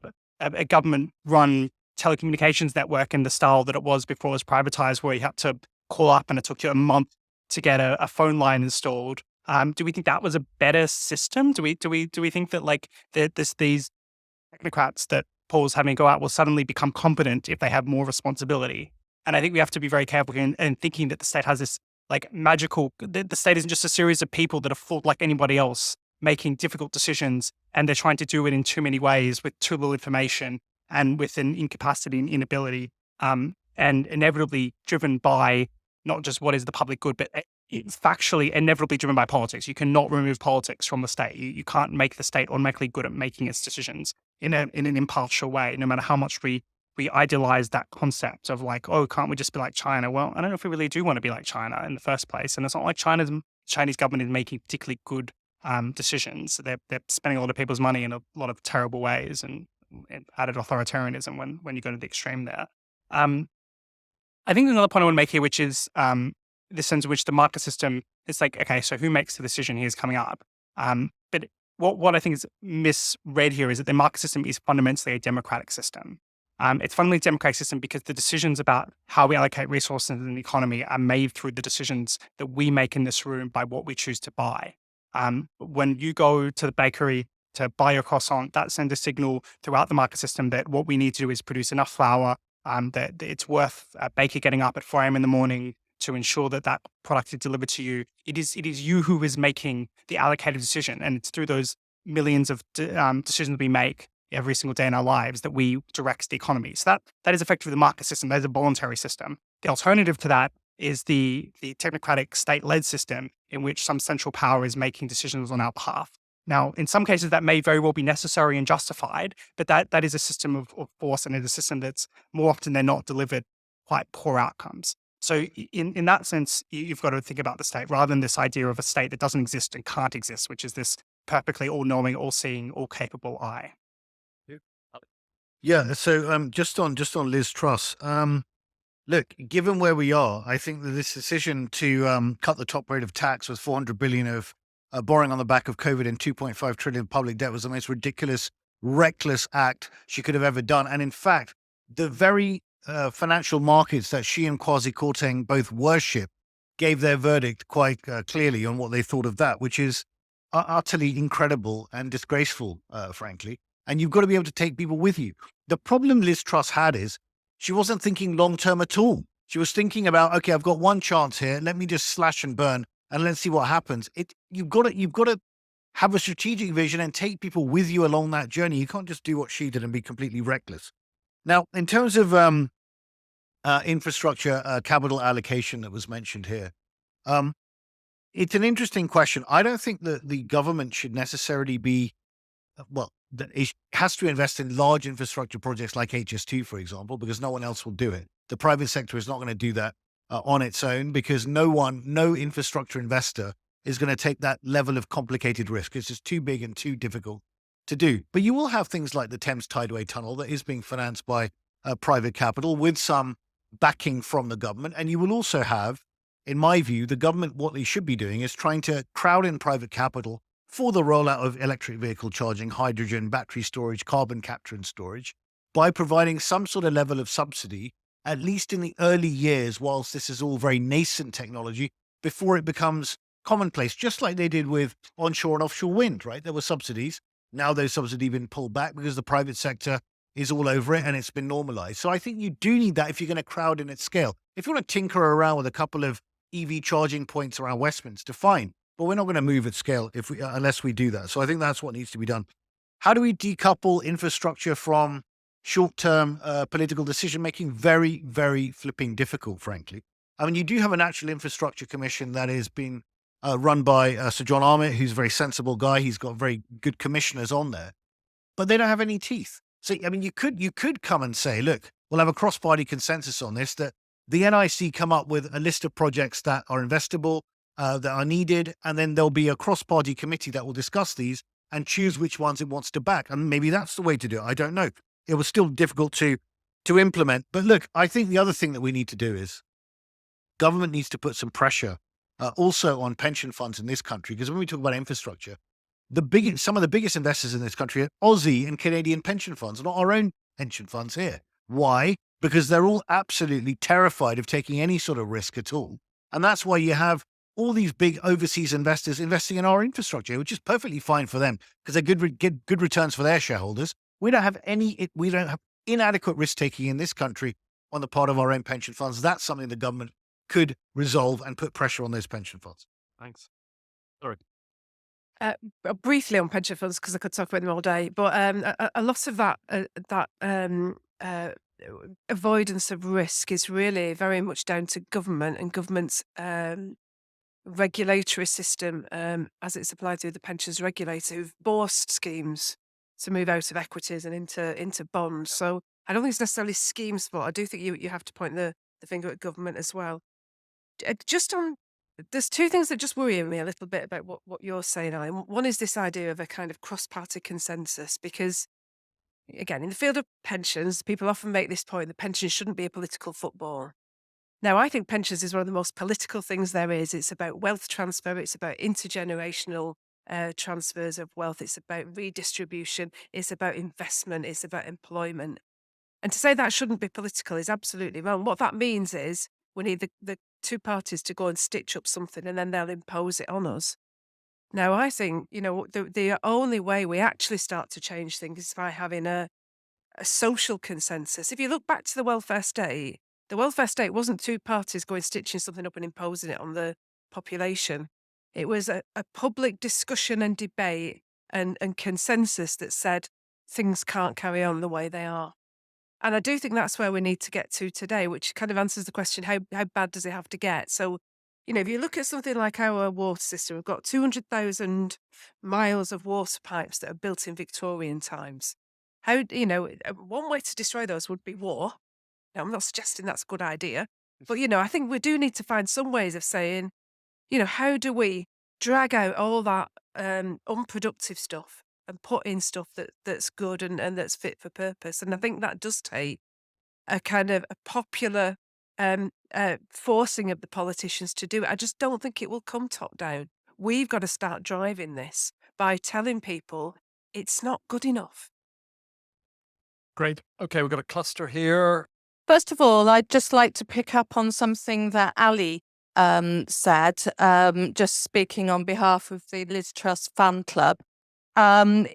government-run telecommunications network in the style that it was before it was privatized, where you had to call up and it took you a month to get a phone line installed? Do we think that was a better system? Do we think that like these technocrats that Paul's having go out will suddenly become competent if they have more responsibility? And I think we have to be very careful in thinking that the state has this like magical. The state isn't just a series of people that are flawed like anybody else, making difficult decisions, and they're trying to do it in too many ways with too little information and with an incapacity and inability, and inevitably driven by not just what is the public good, but it's factually inevitably driven by politics. You cannot remove politics from the state. You can't make the state automatically good at making its decisions in an impartial way, no matter how much we idealize that concept of like, oh, can't we just be like China? Well, I don't know if we really do want to be like China in the first place. And it's not like Chinese government is making particularly good decisions. They're spending a lot of people's money in a lot of terrible ways and added authoritarianism when you go to the extreme there. I think there's another point I want to make here, which is the sense in which the market system is like, okay, so who makes the decision here is coming up. But what I think is misread here is that the market system is fundamentally a democratic system. It's fundamentally a democratic system because the decisions about how we allocate resources in the economy are made through the decisions that we make in this room by what we choose to buy. When you go to the bakery to buy your croissant, that sends a signal throughout the market system that what we need to do is produce enough flour, that it's worth a baker getting up at 4 a.m. in the morning to ensure that that product is delivered to you. It is you who is making the allocated decision. And it's through those millions of decisions we make every single day in our lives that we direct the economy. So that is effectively the market system. That is a voluntary system. The alternative to that is the technocratic state-led system in which some central power is making decisions on our behalf. Now, in some cases, that may very well be necessary and justified, but that is a system of force, and it is a system that's more often than not delivered quite poor outcomes. So in that sense, you've got to think about the state rather than this idea of a state that doesn't exist and can't exist, which is this perfectly all-knowing, all-seeing, all-capable I. Yeah. So just on Liz Truss, look, given where we are, I think that this decision to cut the top rate of tax with 400 billion of borrowing on the back of COVID and 2.5 trillion public debt was the most ridiculous, reckless act she could have ever done. And in fact, the very financial markets that she and Kwasi Kwarteng both worship gave their verdict quite clearly on what they thought of that, which is utterly incredible and disgraceful, frankly. And you've got to be able to take people with you. The problem Liz Truss had is she wasn't thinking long-term at all. She was thinking about, okay, I've got one chance here. Let me just slash and burn and let's see what happens. You've got to have a strategic vision and take people with you along that journey. You can't just do what she did and be completely reckless. Now, in terms of infrastructure capital allocation that was mentioned here, it's an interesting question. I don't think that the government should necessarily be, that it has to invest in large infrastructure projects like HS2, for example, because no one else will do it. The private sector is not going to do that on its own because no infrastructure investor is going to take that level of complicated risk. It's just too big and too difficult to do. But you will have things like the Thames Tideway Tunnel that is being financed by private capital with some backing from the government. And you will also have, in my view, the government, what they should be doing is trying to crowd in private capital for the rollout of electric vehicle charging, hydrogen, battery storage, carbon capture and storage, by providing some sort of level of subsidy, at least in the early years, whilst this is all very nascent technology, before it becomes commonplace, just like they did with onshore and offshore wind, right? There were subsidies. Now those subsidies have been pulled back because the private sector is all over it and it's been normalized. So I think you do need that if you're going to crowd in at scale. If you want to tinker around with a couple of EV charging points around Westminster, fine. But we're not going to move at scale unless we do that. So I think that's what needs to be done. How do we decouple infrastructure from short-term political decision-making? Very, very flipping difficult, frankly. I mean, you do have a National Infrastructure Commission that is being run by Sir John Armitt, who's a very sensible guy. He's got very good commissioners on there, but they don't have any teeth. So, I mean, you could come and say, look, we'll have a cross-party consensus on this, that the NIC come up with a list of projects that are investable, that are needed, and then there'll be a cross-party committee that will discuss these and choose which ones it wants to back. And maybe that's the way to do it. I don't know. It was still difficult to implement. But look, I think the other thing that we need to do is government needs to put some pressure also on pension funds in this country, because when we talk about infrastructure, some of the biggest investors in this country are Aussie and Canadian pension funds, not our own pension funds here. Why? Because they're all absolutely terrified of taking any sort of risk at all. And that's why you have all these big overseas investors investing in our infrastructure, which is perfectly fine for them because they get good returns for their shareholders. We don't have inadequate risk taking in this country on the part of our own pension funds. That's something the government could resolve and put pressure on those pension funds. Thanks. Sorry. Briefly on pension funds, because I could talk about them all day, but a lot of that avoidance of risk is really very much down to government and government's regulatory system as it's applied to the pensions regulator, who've forced schemes to move out of equities and into bonds. So I don't think it's necessarily schemes' fault. I do think you have to point the finger at government as well. There's two things that just worry me a little bit about what you're saying, Ali. One is this idea of a kind of cross-party consensus, because, again, in the field of pensions, people often make this point that pensions shouldn't be a political football. Now, I think pensions is one of the most political things there is. It's about wealth transfer. It's about intergenerational transfers of wealth. It's about redistribution. It's about investment. It's about employment. And to say that shouldn't be political is absolutely wrong. What that means is we need the two parties to go and stitch up something, and then they'll impose it on us. Now, I think, the only way we actually start to change things is by having a social consensus. If you look back to the welfare state wasn't two parties going stitching something up and imposing it on the population. It was a public discussion and debate and consensus that said things can't carry on the way they are. And I do think that's where we need to get to today, which kind of answers the question, how bad does it have to get? So, if you look at something like our water system, we've got 200,000 miles of water pipes that are built in Victorian times. One way to destroy those would be war. Now, I'm not suggesting that's a good idea, but, I think we do need to find some ways of saying, how do we drag out all that unproductive stuff and put in stuff that's good and that's fit for purpose? And I think that does take a kind of a popular forcing of the politicians to do it. I just don't think it will come top down. We've got to start driving this by telling people it's not good enough. Great. Okay, we've got a cluster here. First of all, I'd just like to pick up on something that Ali said, just speaking on behalf of the Liz Truss fan club. Her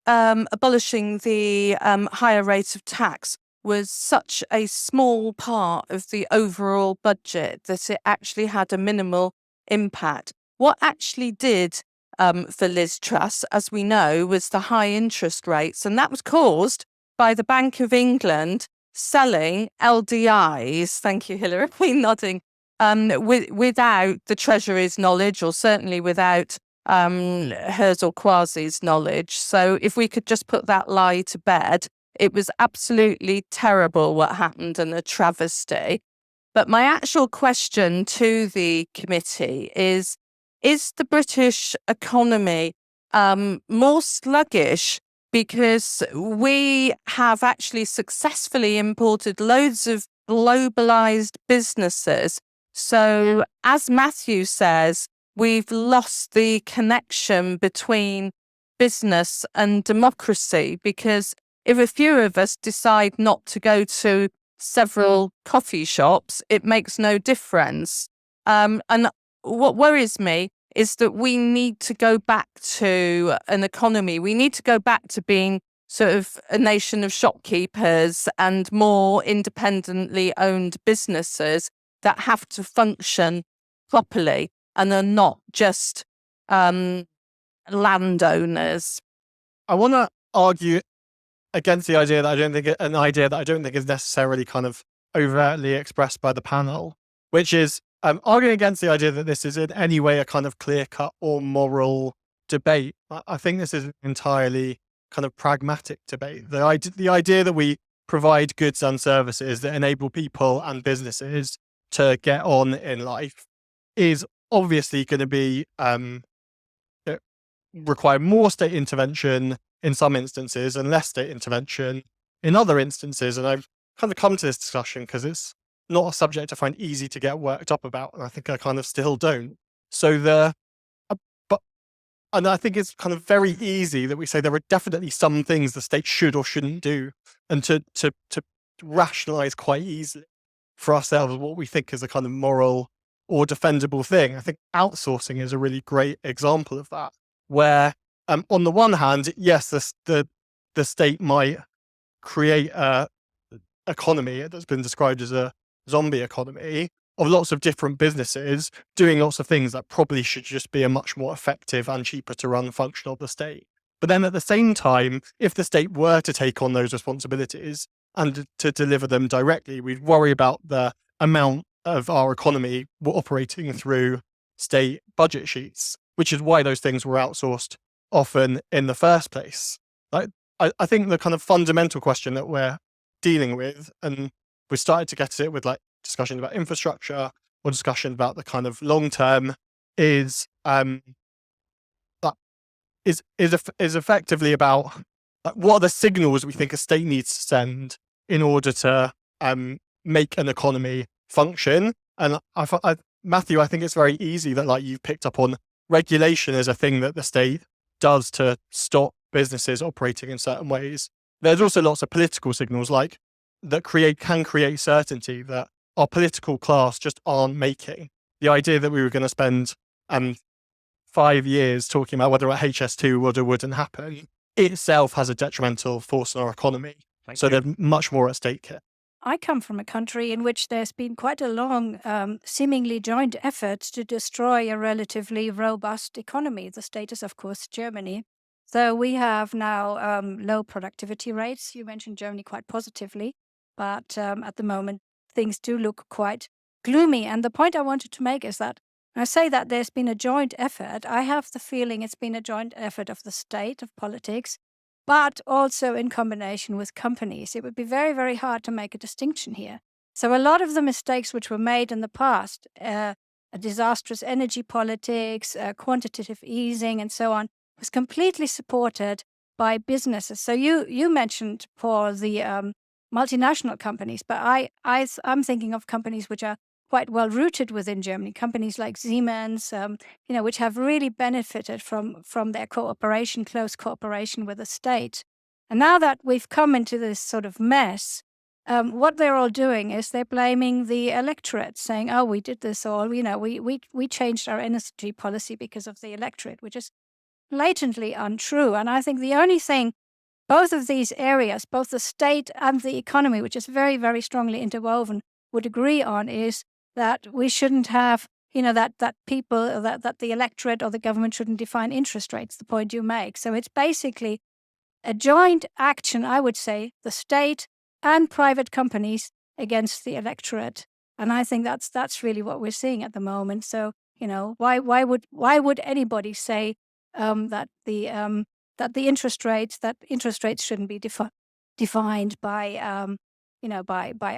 abolishing the higher rate of tax was such a small part of the overall budget that it actually had a minimal impact. What actually did for Liz Truss, as we know, was the high interest rates, and that was caused by the Bank of England selling LDIs, thank you, Hilary, nodding, without the Treasury's knowledge, or certainly without hers or Kwasi's knowledge. So if we could just put that lie to bed, it was absolutely terrible what happened and a travesty. But my actual question to the committee is the British economy more sluggish because we have actually successfully imported loads of globalized businesses? So as Matthew says, we've lost the connection between business and democracy, because if a few of us decide not to go to several coffee shops, it makes no difference. And what worries me is that we need to go back to an economy. We need to go back to being sort of a nation of shopkeepers and more independently owned businesses that have to function properly and are not just landowners. I want to argue against the idea that I don't think is necessarily kind of overtly expressed by the panel, which is arguing against the idea that this is in any way a kind of clear-cut or moral debate. I think this is an entirely kind of pragmatic debate. The idea that we provide goods and services that enable people and businesses to get on in life is obviously going to be require more state intervention in some instances and less state intervention in other instances. And I've kind of come to this discussion because it's not a subject I find easy to get worked up about, and I think I kind of still don't. So and I think it's kind of very easy that we say there are definitely some things the state should or shouldn't do, and to rationalize quite easily for ourselves what we think is a kind of moral or defendable thing. I think outsourcing is a really great example of that, where on the one hand, yes, the state might create a economy that's been described as a zombie economy of lots of different businesses doing lots of things that probably should just be a much more effective and cheaper to run function of the state. But then at the same time, if the state were to take on those responsibilities and to deliver them directly, we'd worry about the amount of our economy operating through state budget sheets, which is why those things were outsourced often in the first place. I think the kind of fundamental question that we're dealing with, and we started to get to it with like discussion about infrastructure or discussion about the kind of long term, is effectively about like, what are the signals we think a state needs to send in order to make an economy function. And Matthew, I think it's very easy that like you've picked up on regulation as a thing that the state does to stop businesses operating in certain ways. There's also lots of political signals like that can create certainty that our political class just aren't making. The idea that we were going to spend 5 years talking about whether a HS2 would or wouldn't happen itself has a detrimental force on our economy. There's much more at stake here. I come from a country in which there's been quite a long, seemingly joint effort to destroy a relatively robust economy. The state is, of course, Germany. So we have now low productivity rates. You mentioned Germany quite positively, but at the moment, things do look quite gloomy. And the point I wanted to make is that when I say that there's been a joint effort, I have the feeling it's been a joint effort of the state, of politics, but also in combination with companies. It would be very, very hard to make a distinction here. So a lot of the mistakes which were made in the past, a disastrous energy politics, quantitative easing, and so on, was completely supported by businesses. So you mentioned, Paul, the multinational companies, but I'm thinking of companies which are quite well rooted within Germany, companies like Siemens, which have really benefited from their cooperation, close cooperation with the state. And now that we've come into this sort of mess, what they're all doing is they're blaming the electorate, saying, "Oh, we did this all. We changed our energy policy because of the electorate," which is blatantly untrue. And I think the only thing both of these areas, both the state and the economy, which is very, very strongly interwoven, would agree on is that we shouldn't have, that the electorate or the government shouldn't define interest rates, the point you make. So it's basically a joint action, I would say, the state and private companies against the electorate. And I think that's really what we're seeing at the moment. So, why would anybody say that the interest rates shouldn't be defined by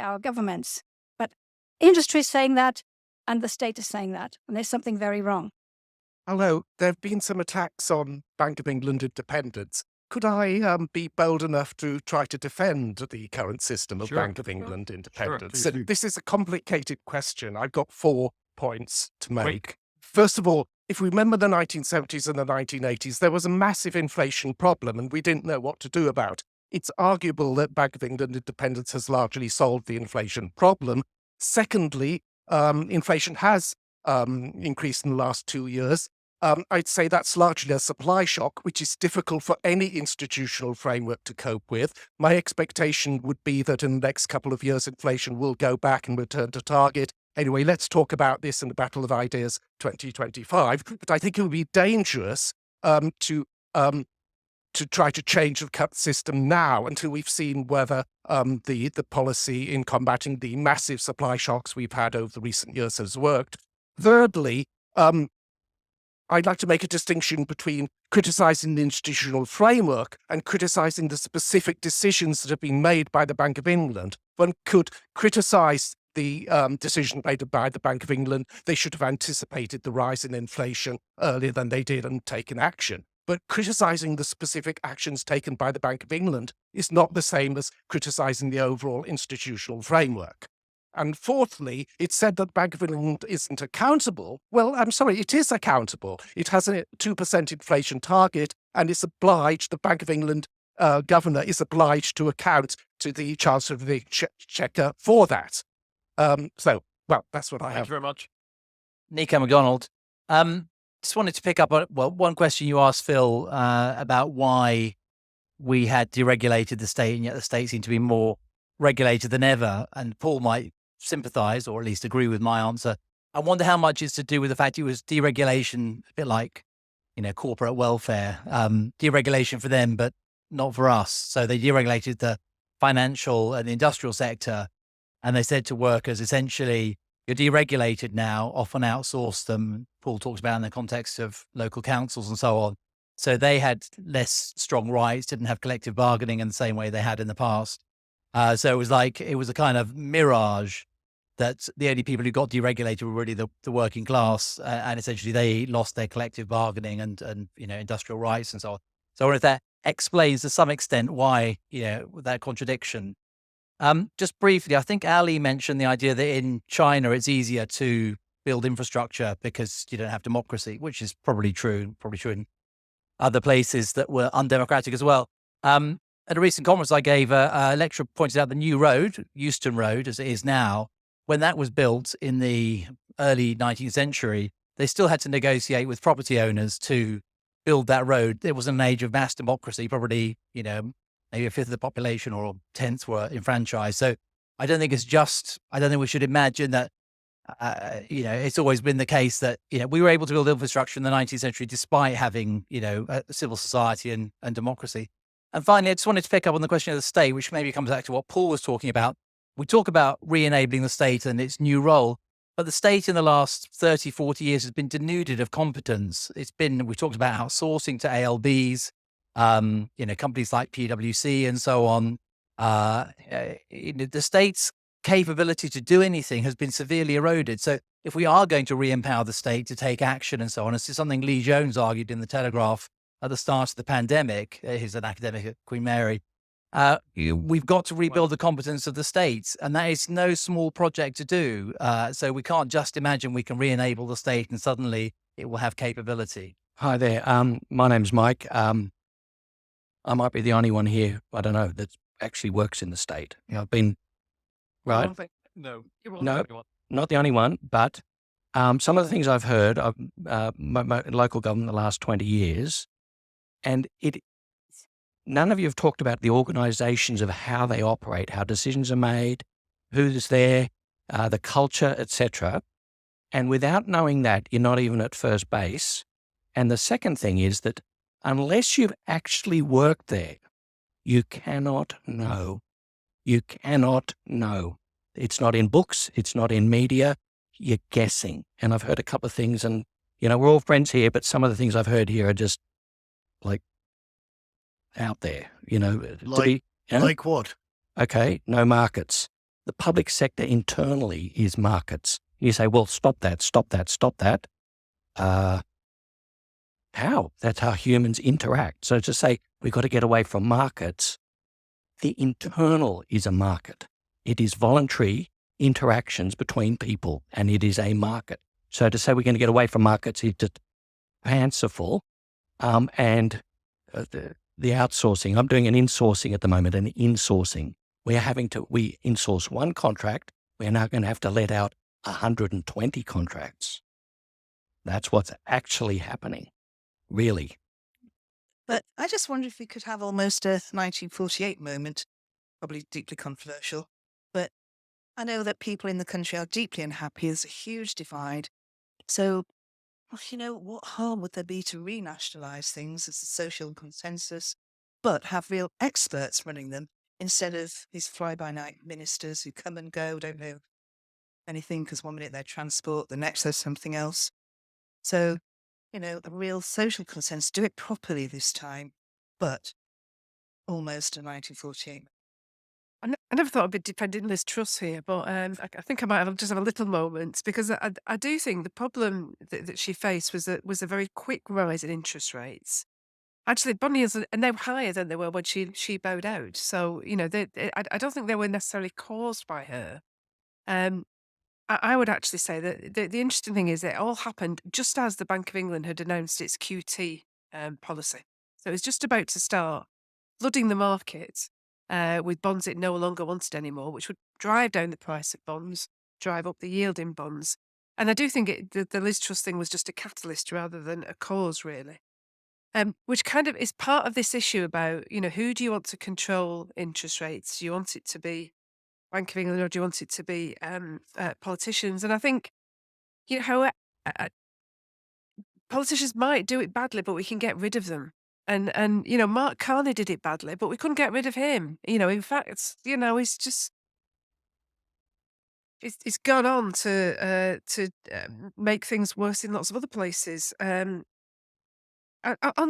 our governments? But industry is saying that, and the state is saying that, and there's something very wrong. Hello, there have been some attacks on Bank of England independence. Could I be bold enough to try to defend the current system of Bank of England independence? Sure, This is a complicated question. I've got 4 points to make. First of all, if we remember the 1970s and the 1980s, there was a massive inflation problem and we didn't know what to do about it. It's arguable that Bank of England independence has largely solved the inflation problem. Secondly, inflation has increased in the last 2 years. I'd say that's largely a supply shock, which is difficult for any institutional framework to cope with. My expectation would be that in the next couple of years, inflation will go back and return to target. Anyway, let's talk about this in the Battle of Ideas 2025. But I think it would be dangerous to try to change the cut system now until we've seen whether the policy in combating the massive supply shocks we've had over the recent years has worked. Thirdly, I'd like to make a distinction between criticizing the institutional framework and criticizing the specific decisions that have been made by the Bank of England. One could criticize the decision made by the Bank of England. They should have anticipated the rise in inflation earlier than they did and taken action. But criticizing the specific actions taken by the Bank of England is not the same as criticizing the overall institutional framework. And fourthly, it said that Bank of England isn't accountable. Well, I'm sorry, it is accountable. It has a 2% inflation target, and it's obliged, the Bank of England governor is obliged to account to the Chancellor of the Exchequer for that. Well, that's what I Thank have. you very much. Nico MacDonald. Just wanted to pick up on one question you asked, Phil, about why we had deregulated the state, and yet the state seemed to be more regulated than ever. And Paul might sympathise, or at least agree with my answer. I wonder how much is to do with the fact it was deregulation, a bit like, corporate welfare, deregulation for them, but not for us. So they deregulated the financial and the industrial sector, and they said to workers, essentially, you're deregulated now, often outsource them. Paul talks about in the context of local councils and so on. So they had less strong rights, didn't have collective bargaining in the same way they had in the past. So it was a kind of mirage that the only people who got deregulated were really the working class, and essentially they lost their collective bargaining and industrial rights and so on. So I wonder if that explains to some extent why that contradiction. Just briefly, I think Ali mentioned the idea that in China it's easier to build infrastructure because you don't have democracy, which is probably true in other places that were undemocratic as well. At a recent conference I gave, a lecturer pointed out the new road, Euston Road, as it is now, when that was built in the early 19th century, they still had to negotiate with property owners to build that road. There was an age of mass democracy, probably, maybe a fifth of the population or a tenth were enfranchised. So I don't think we should imagine that, it's always been the case that, we were able to build infrastructure in the 19th century despite having, a civil society and democracy. And finally, I just wanted to pick up on the question of the state, which maybe comes back to what Paul was talking about. We talk about re-enabling the state and its new role, but the state in the last 30, 40 years has been denuded of competence. We talked about outsourcing to ALBs, companies like PwC and so on. The state's capability to do anything has been severely eroded. So if we are going to re-empower the state to take action and so on, this is something Lee Jones argued in the Telegraph at the start of the pandemic. He's an academic at Queen Mary. We've got to rebuild the competence of the states, and that is no small project to do. So we can't just imagine we can re-enable the state and suddenly it will have capability. Hi there. My name's Mike. I might be the only one here, I don't know, that actually works in the state. I've been, right? No, No, not the only one, but some of the things I've heard of my local government the last 20 years, and none of you have talked about the organizations of how they operate, how decisions are made, who's there, the culture, etc. And without knowing that, you're not even at first base. And the second thing is that unless you've actually worked there, you cannot know. You cannot know. It's not in books. It's not in media. You're guessing. And I've heard a couple of things, and, we're all friends here, but some of the things I've heard here are just like out there, Like what? Okay, no markets. The public sector internally is markets. You say, well, stop that. How? That's how humans interact. So to say we've got to get away from markets, the internal is a market. It is voluntary interactions between people, and it is a market. So to say we're going to get away from markets is just fanciful. And the outsourcing, I'm doing an insourcing at the moment, we insource one contract. We're now going to have to let out 120 contracts. That's what's actually happening. Really. But I just wonder if we could have almost a 1948 moment, probably deeply controversial. But I know that people in the country are deeply unhappy. There's a huge divide. So, what harm would there be to renationalise things as a social consensus, but have real experts running them instead of these fly-by-night ministers who come and go, don't know anything because one minute they're transport, the next there's something else. So, a real social consensus, do it properly this time, but almost a 1948. I never thought I'd be defending Liz Truss here, but I think I might just have a little moment because I do think the problem that she faced was a very quick rise in interest rates. Actually, bond yields are now higher than they were when she bowed out. So I don't think they were necessarily caused by her. I would actually say that the interesting thing is it all happened just as the Bank of England had announced its QT policy. So it was just about to start flooding the market with bonds it no longer wanted anymore, which would drive down the price of bonds, drive up the yield in bonds. And I do think the Liz Truss thing was just a catalyst rather than a cause, really. Which kind of is part of this issue about, who do you want to control interest rates? Do you want it to be Bank of England or do you want it to be politicians? And I think, how politicians might do it badly, but we can get rid of them. And Mark Carney did it badly, but we couldn't get rid of him. In fact, he's just it's gone on to make things worse in lots of other places. On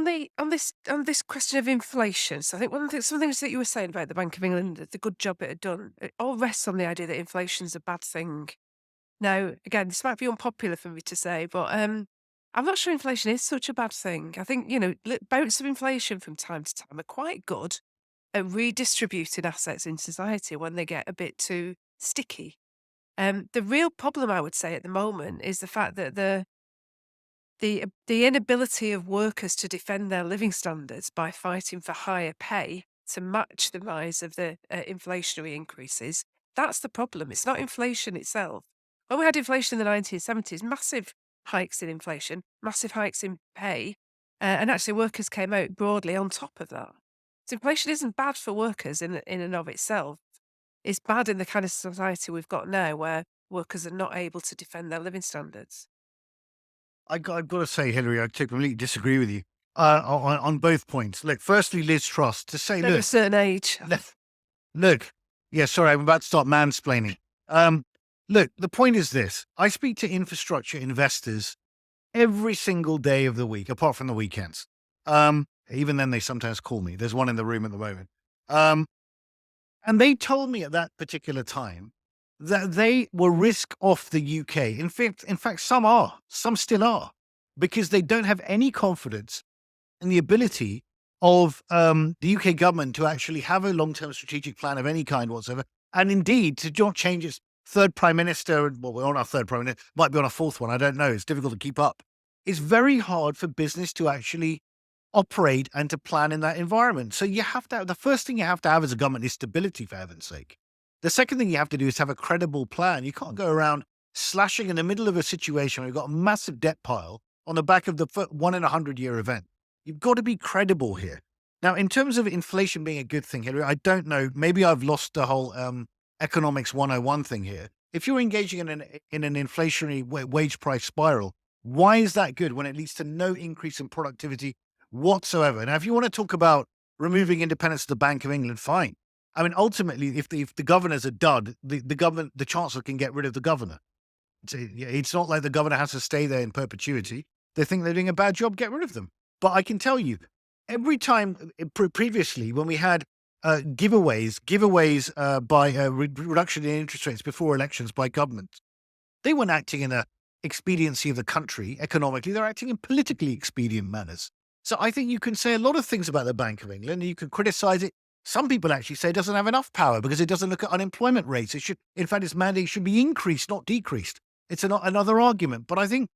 this question of inflation, so I think some things that you were saying about the Bank of England, the good job it had done, it all rests on the idea that inflation's a bad thing. Now, again, this might be unpopular for me to say, but I'm not sure inflation is such a bad thing. I think bouts of inflation from time to time are quite good at redistributing assets in society when they get a bit too sticky. The real problem, I would say, at the moment is the fact that the inability of workers to defend their living standards by fighting for higher pay to match the rise of the inflationary increases, that's the problem. It's not inflation itself. When we had inflation in the 1970s, massive hikes in inflation, massive hikes in pay, and actually workers came out broadly on top of that. So inflation isn't bad for workers in and of itself. It's bad in the kind of society we've got now where workers are not able to defend their living standards. I've got to say, Hillary, I completely disagree with you on both points. Look, firstly, Liz Truss, to say, At a certain age. Look, yeah, sorry, I'm about to start mansplaining. Look, the point is this. I speak to infrastructure investors every single day of the week, apart from the weekends. Even then, they sometimes call me. There's one in the room at the moment. And they told me at that particular time that they were risk off the UK. In fact, some still are, because they don't have any confidence in the ability of the UK government to actually have a long-term strategic plan of any kind whatsoever. And indeed, to not change its third prime minister, well, we're on our third prime minister, might be on our fourth one, I don't know. It's difficult to keep up. It's very hard for business to actually operate and to plan in that environment. So you have to have, the first thing you have to have as a government is stability, for heaven's sake. The second thing you have to do is have a credible plan. You can't go around slashing in the middle of a situation where you've got a massive debt pile on the back of the 1 in 100-year event. You've got to be credible here. Now, in terms of inflation being a good thing, Hillary, I don't know. Maybe I've lost the whole economics 101 thing here. If you're engaging in an inflationary wage price spiral, why is that good when it leads to no increase in productivity whatsoever? Now, if you want to talk about removing independence of the Bank of England, fine. I mean, ultimately, if the governor's a dud, the chancellor can get rid of the governor. It's not like the governor has to stay there in perpetuity. They think they're doing a bad job, get rid of them. But I can tell you, every time previously when we had giveaways by reduction in interest rates before elections by governments, they weren't acting in a expediency of the country economically. They're acting in politically expedient manners. So I think you can say a lot of things about the Bank of England, and you can criticize it. Some people actually say it doesn't have enough power because it doesn't look at unemployment rates. It should, in fact, its mandate should be increased, not decreased. It's another argument. But I think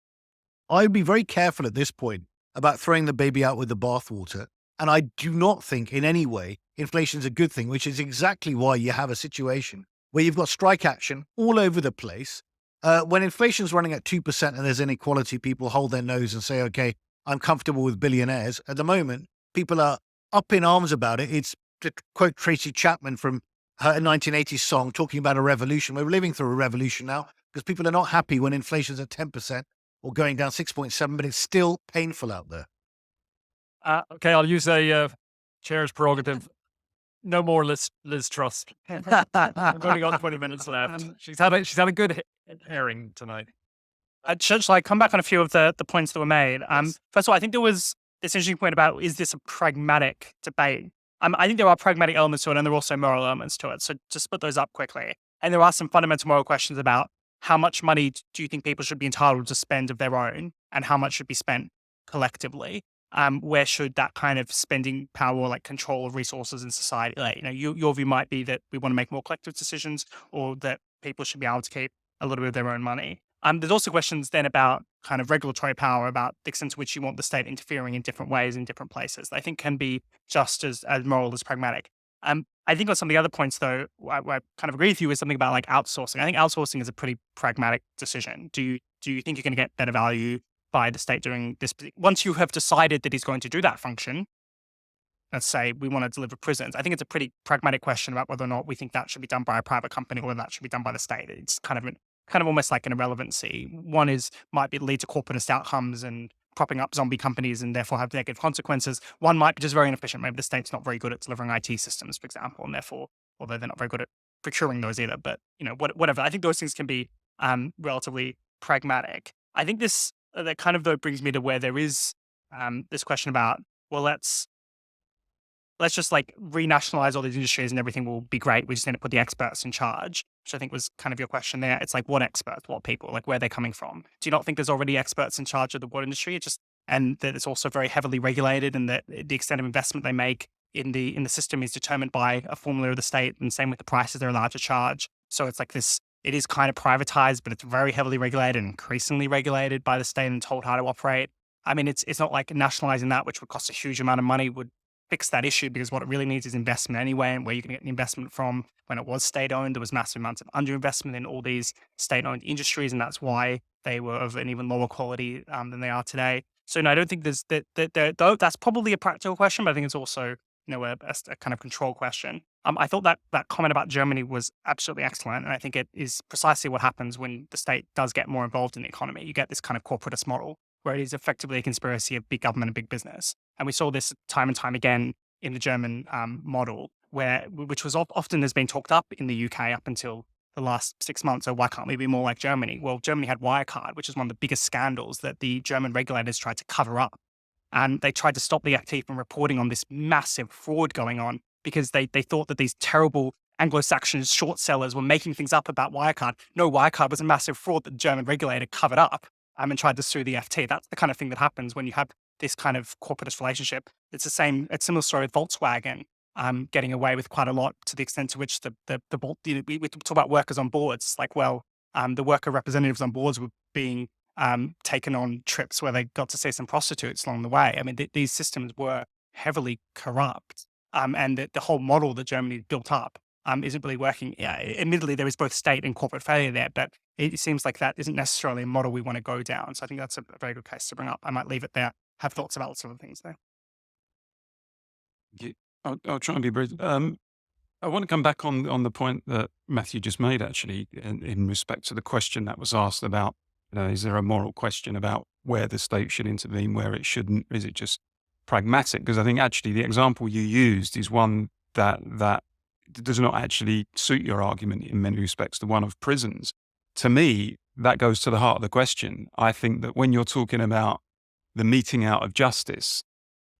I'd be very careful at this point about throwing the baby out with the bathwater. And I do not think in any way inflation is a good thing, which is exactly why you have a situation where you've got strike action all over the place. When inflation's running at 2% and there's inequality, people hold their nose and say, okay, I'm comfortable with billionaires. At the moment, people are up in arms about it. It's, to quote Tracy Chapman from her 1980s song, talking about a revolution. We're living through a revolution now because people are not happy when inflation's at 10% or going down 6.7, but it's still painful out there. Okay, I'll use a chair's prerogative. No more Liz Truss. We've only got 20 minutes left. She's had a good hearing tonight. Shall I come back on a few of the points that were made? Yes. First of all, I think there was this interesting point about, is this a pragmatic debate? I think there are pragmatic elements to it, and there are also moral elements to it. So to split those up quickly. And there are some fundamental moral questions about how much money do you think people should be entitled to spend of their own, and how much should be spent collectively? Where should that kind of spending power or like control of resources in society, like, your view might be that we want to make more collective decisions, or that people should be able to keep a little bit of their own money. There's also questions then about kind of regulatory power, about the extent to which you want the state interfering in different ways in different places. I think can be just as moral as pragmatic. I think on some of the other points, though, I kind of agree with you with something about like outsourcing. I think outsourcing is a pretty pragmatic decision. Do you think you're going to get better value by the state doing this? Once you have decided that he's going to do that function, let's say we want to deliver prisons, I think it's a pretty pragmatic question about whether or not we think that should be done by a private company or whether that should be done by the state. It's kind of almost like an irrelevancy. One might lead to corporatist outcomes and propping up zombie companies and therefore have negative consequences. One might be just very inefficient. Maybe the state's not very good at delivering IT systems, for example, and therefore, although they're not very good at procuring those either, but whatever. I think those things can be relatively pragmatic. I think that kind of though brings me to where there is this question about, well, let's just like renationalize all these industries and everything will be great. We just need to put the experts in charge, which I think was kind of your question there. It's like, what experts, what people, like where they're coming from? Do you not think there's already experts in charge of the water industry? And that it's also very heavily regulated, and that the extent of investment they make in the system is determined by a formula of the state, and same with the prices they're allowed to charge. So it's like this, it is kind of privatized, but it's very heavily regulated and increasingly regulated by the state and told how to operate. I mean, it's not like nationalizing that, which would cost a huge amount of money, would fix that issue, because what it really needs is investment anyway, and where you can get the investment from. When it was state-owned, there was massive amounts of underinvestment in all these state-owned industries, and that's why they were of an even lower quality than they are today. So no, I don't think there's that's probably a practical question, but I think it's also a kind of control question. I thought that comment about Germany was absolutely excellent, and I think it is precisely what happens when the state does get more involved in the economy. You get this kind of corporatist model where it is effectively a conspiracy of big government and big business. And we saw this time and time again in the German model, which was often has been talked up in the UK up until the last 6 months. So why can't we be more like Germany? Well, Germany had Wirecard, which is one of the biggest scandals that the German regulators tried to cover up. And they tried to stop the FT from reporting on this massive fraud going on, because they thought that these terrible Anglo-Saxon short sellers were making things up about Wirecard. No, Wirecard was a massive fraud that the German regulator covered up and tried to sue the FT. That's the kind of thing that happens when you have this kind of corporatist relationship. It's a similar story with Volkswagen getting away with quite a lot, to the extent to which we talk about workers on boards. Like, well, the worker representatives on boards were being taken on trips where they got to see some prostitutes along the way. I mean, these systems were heavily corrupt, and the whole model that Germany built up isn't really working. Yeah, admittedly, there is both state and corporate failure there, but it seems like that isn't necessarily a model we want to go down. So I think that's a very good case to bring up. I might leave it there. Have thoughts about lots of other things there. I'll try and be brief. I want to come back on the point that Matthew just made, actually, in respect to the question that was asked about, is there a moral question about where the state should intervene, where it shouldn't? Is it just pragmatic? Because I think actually the example you used is one that does not actually suit your argument in many respects, the one of prisons. To me, that goes to the heart of the question. I think that when you're talking about the meting out of justice,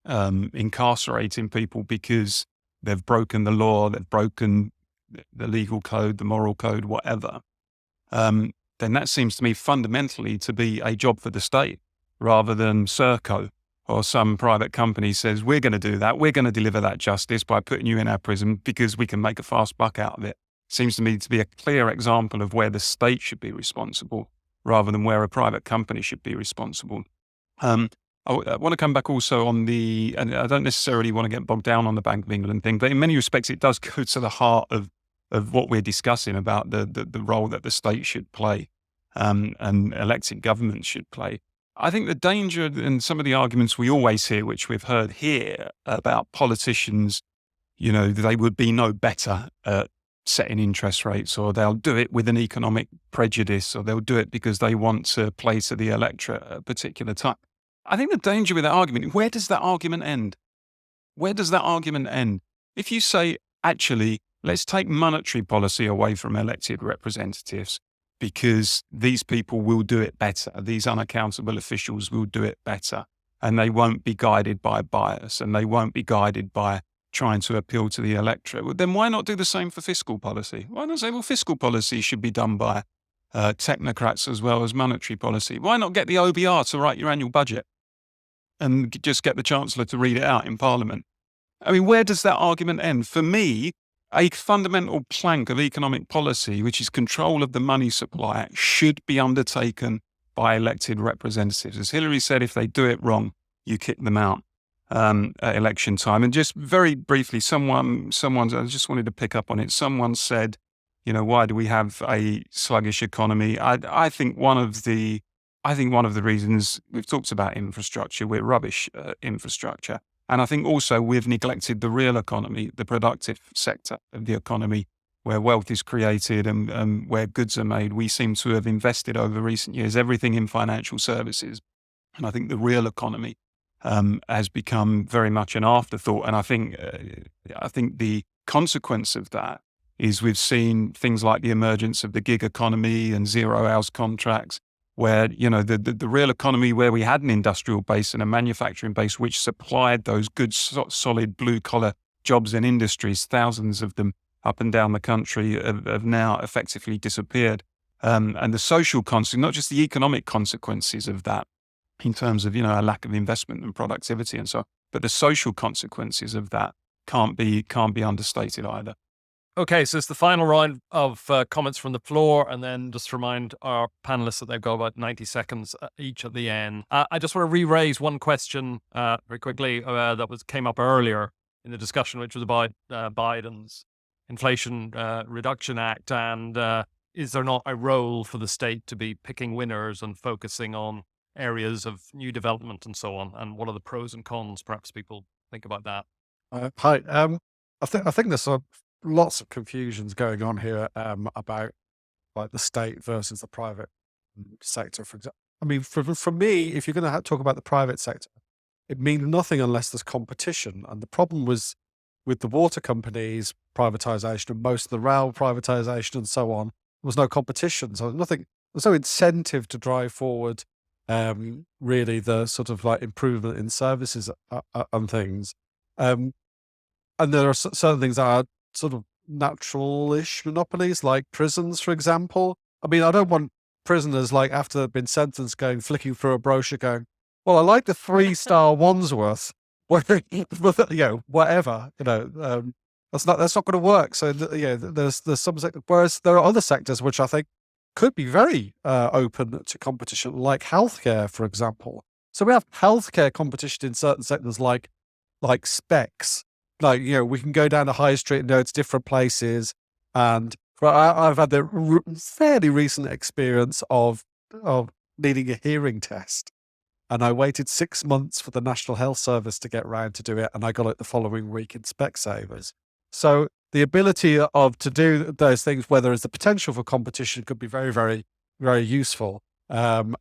incarcerating people because they've broken the law, they've broken the legal code, the moral code, whatever, then that seems to me fundamentally to be a job for the state, rather than Serco or some private company says, we're going to do that, we're going to deliver that justice by putting you in our prison because we can make a fast buck out of it. Seems to me to be a clear example of where the state should be responsible rather than where a private company should be responsible. I want to come back also on and I don't necessarily want to get bogged down on the Bank of England thing, but in many respects it does go to the heart of what we're discussing about the role that the state should play and elected governments should play. I think the danger and some of the arguments we always hear, which we've heard here about politicians, they would be no better at setting interest rates, or they'll do it with an economic prejudice, or they'll do it because they want to play to the electorate at a particular time. I think the danger with that argument, where does that argument end? Where does that argument end? If you say, actually, let's take monetary policy away from elected representatives because these people will do it better, these unaccountable officials will do it better, and they won't be guided by bias, and they won't be guided by trying to appeal to the electorate, well, then why not do the same for fiscal policy? Why not say, well, fiscal policy should be done by technocrats as well as monetary policy? Why not get the OBR to write your annual budget and just get the Chancellor to read it out in Parliament? I mean, where does that argument end? For me, a fundamental plank of economic policy, which is control of the money supply, should be undertaken by elected representatives. As Hillary said, if they do it wrong, you kick them out at election time. And just very briefly, I just wanted to pick up on it. Someone said, why do we have a sluggish economy? I think one of the reasons, we've talked about infrastructure, we're rubbish at infrastructure. And I think also we've neglected the real economy, the productive sector of the economy, where wealth is created and where goods are made. We seem to have invested over recent years, everything in financial services. And I think the real economy has become very much an afterthought. And I think the consequence of that is we've seen things like the emergence of the gig economy and 0 hours contracts, where, the real economy, where we had an industrial base and a manufacturing base which supplied those good, solid blue-collar jobs and industries, thousands of them up and down the country, have now effectively disappeared. And the social consequences, not just the economic consequences of that, in terms of, a lack of investment and productivity and so on, but the social consequences of that can't be understated either. Okay, so it's the final round of comments from the floor, and then just remind our panelists that they've got about 90 seconds each at the end. I just want to re-raise one question very quickly that came up earlier in the discussion, which was about Biden's Inflation Reduction Act, and is there not a role for the state to be picking winners and focusing on areas of new development and so on, and what are the pros and cons? Perhaps people think about that. Hi. I think there's lots of confusions going on here about like the state versus the private sector, for example. I mean, for me, if you're going to talk about the private sector, it means nothing unless there's competition. And the problem was with the water companies privatization and most of the rail privatization and so on, there was no competition. So there's no incentive to drive forward really the sort of like improvement in services and things. And there are certain things that are sort of natural-ish monopolies, like prisons, for example. I mean, I don't want prisoners, like, after they've been sentenced, flicking through a brochure going, well, I like the 3-star Wandsworth, whatever, that's not going to work. So, there's some sectors, whereas there are other sectors which I think could be very open to competition, like healthcare, for example. So we have healthcare competition in certain sectors, like specs. Like, we can go down the high street and know it's different places. And I've had the fairly recent experience of needing a hearing test. And I waited 6 months for the National Health Service to get round to do it. And I got it the following week in Specsavers. So the ability to do those things where there is the potential for competition could be very, very, very useful. And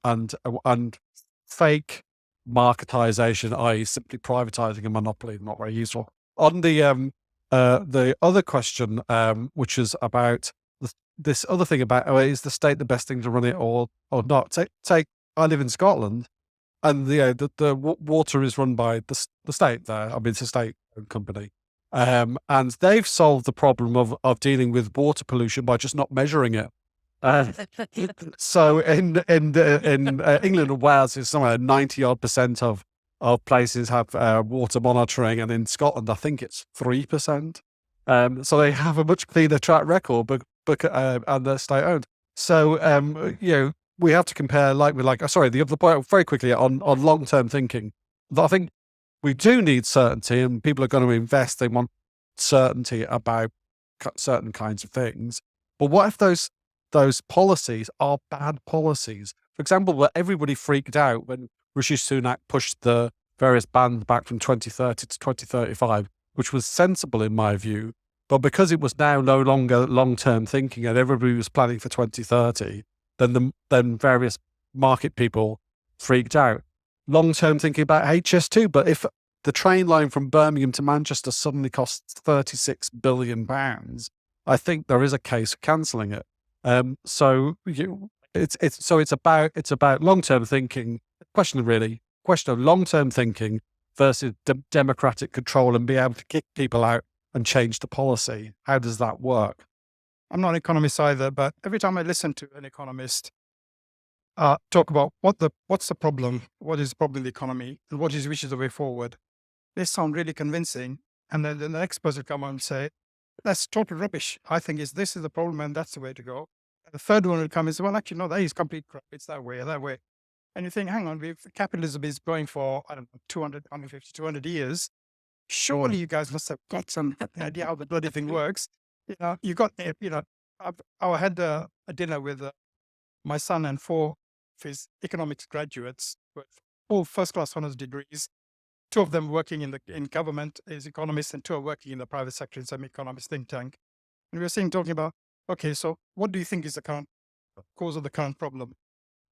fake marketization, i.e. simply privatizing a monopoly, not very useful. On the other question, which is about this other thing about, is the state the best thing to run it or not? Take I live in Scotland, and the water is run by the state there. I mean, it's a state-owned company, and they've solved the problem of dealing with water pollution by just not measuring it. So in England and Wales, is somewhere 90% of places have water monitoring, and in Scotland, I think it's 3%. So they have a much cleaner track record, but and they're state owned. So we have to compare the other point very quickly on long term thinking. I think we do need certainty, and people are going to invest. They want certainty about certain kinds of things. But what if those policies are bad policies? For example, where everybody freaked out when Rishi Sunak pushed the various bans back from 2030 to 2035, which was sensible in my view. But because it was now no longer long-term thinking and everybody was planning for 2030, then various market people freaked out. Long-term thinking about HS2, but if the train line from Birmingham to Manchester suddenly costs £36 billion, I think there is a case for cancelling it. So it's about long-term thinking. Question of long-term thinking versus democratic control and be able to kick people out and change the policy. How does that work? I'm not an economist either, but every time I listen to an economist talk about what's the problem, what is the problem in the economy, and which is the way forward, they sound really convincing. And then the next person come on and say, That's total rubbish. I think this is the problem and that's the way to go. The third one will come is, well, actually, no, that is complete crap. It's that way, that way. And you think, hang on, capitalism is going for, I don't know, 200, 150, 200 years. Surely you guys must have got some idea how the bloody thing works. You know, I had a dinner with my son and 4 of his economics graduates with all first-class honors degrees. 2 of them working in government as economists and 2 are working in the private sector in some economist think tank. And we were talking about, okay, so what do you think is the current cause of the current problem?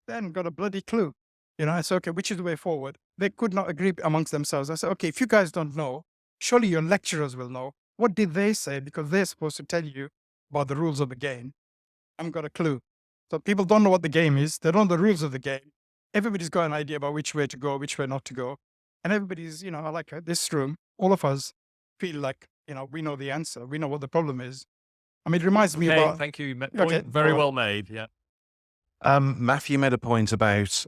They hadn't got a bloody clue. You know, I said, okay, which is the way forward? They could not agree amongst themselves. I said, okay, if you guys don't know, surely your lecturers will know. What did they say? Because they're supposed to tell you about the rules of the game. I haven't got a clue. So people don't know what the game is. They don't know the rules of the game. Everybody's got an idea about which way to go, which way not to go. And everybody's, like this room, all of us feel like, we know the answer. We know what the problem is. I mean, it reminds me about... Thank you. Okay. Very well made, yeah. Matthew made a point about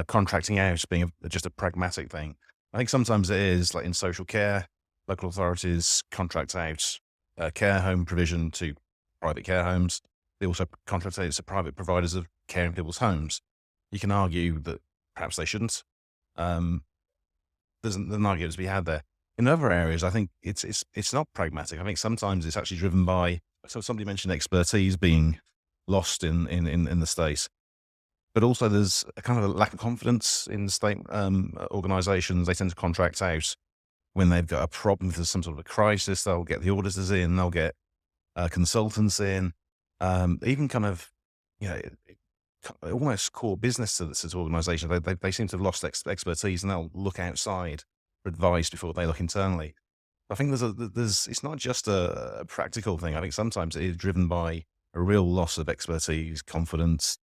contracting out being just a pragmatic thing. I think sometimes it is, like in social care, local authorities contract out care home provision to private care homes. They also contract out to private providers of care in people's homes. You can argue that perhaps they shouldn't. There's an argument to be had there. In other areas, I think it's not pragmatic. I think sometimes it's actually driven by, so somebody mentioned expertise being lost in the state. But also there's a kind of a lack of confidence in state organisations. They tend to contract out when they've got a problem, if there's some sort of a crisis. They'll get the auditors in, they'll get consultants in, even kind of, almost core business to this organisation. They seem to have lost expertise and they'll look outside for advice before they look internally. I think it's not just a practical thing. I think sometimes it is driven by a real loss of expertise, confidence,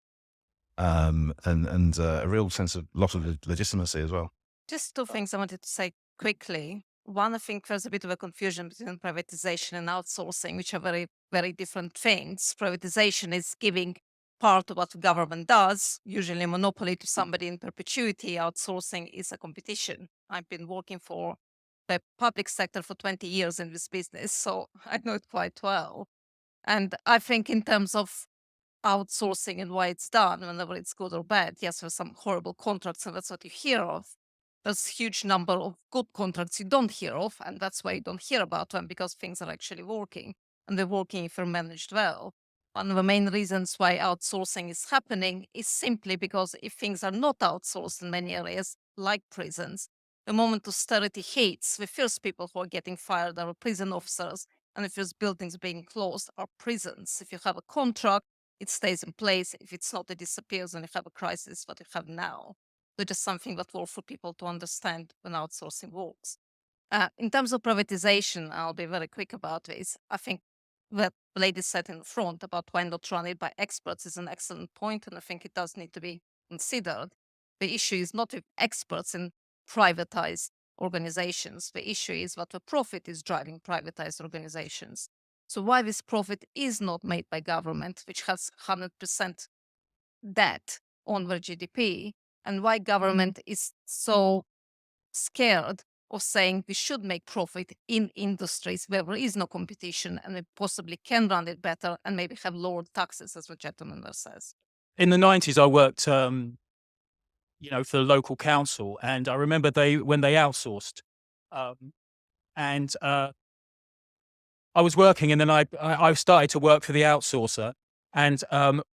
and a real sense of loss of legitimacy as well. Just 2 things I wanted to say quickly. One, I think there's a bit of a confusion between privatization and outsourcing, which are very, very different things. Privatization is giving part of what the government does, usually a monopoly to somebody in perpetuity. Outsourcing is a competition. I've been working for the public sector for 20 years in this business, so I know it quite well. And I think in terms of outsourcing and why it's done, whenever it's good or bad, yes, there's some horrible contracts and that's what you hear of. There's a huge number of good contracts you don't hear of, and that's why you don't hear about them, because things are actually working, and they're working if they're managed well. One of the main reasons why outsourcing is happening is simply because if things are not outsourced in many areas, like prisons, the moment austerity hits, the first people who are getting fired are prison officers, and the first buildings being closed are prisons. If you have a contract, it stays in place. If it's not, it disappears, and you have a crisis, what you have now. So just something that works for people to understand when outsourcing works. In terms of privatization, I'll be very quick about this. I think what the lady said in front about why not run it by experts is an excellent point, and I think it does need to be considered. The issue is not with experts in privatized organizations. The issue is what the profit is driving privatized organizations. So why this profit is not made by government, which has 100% debt on their GDP, and why government is so scared of saying we should make profit in industries where there is no competition and we possibly can run it better and maybe have lower taxes, as the gentleman there says. In the 90s, I worked, for the local council, and I remember when they outsourced, and I was working, and then I started to work for the outsourcer, and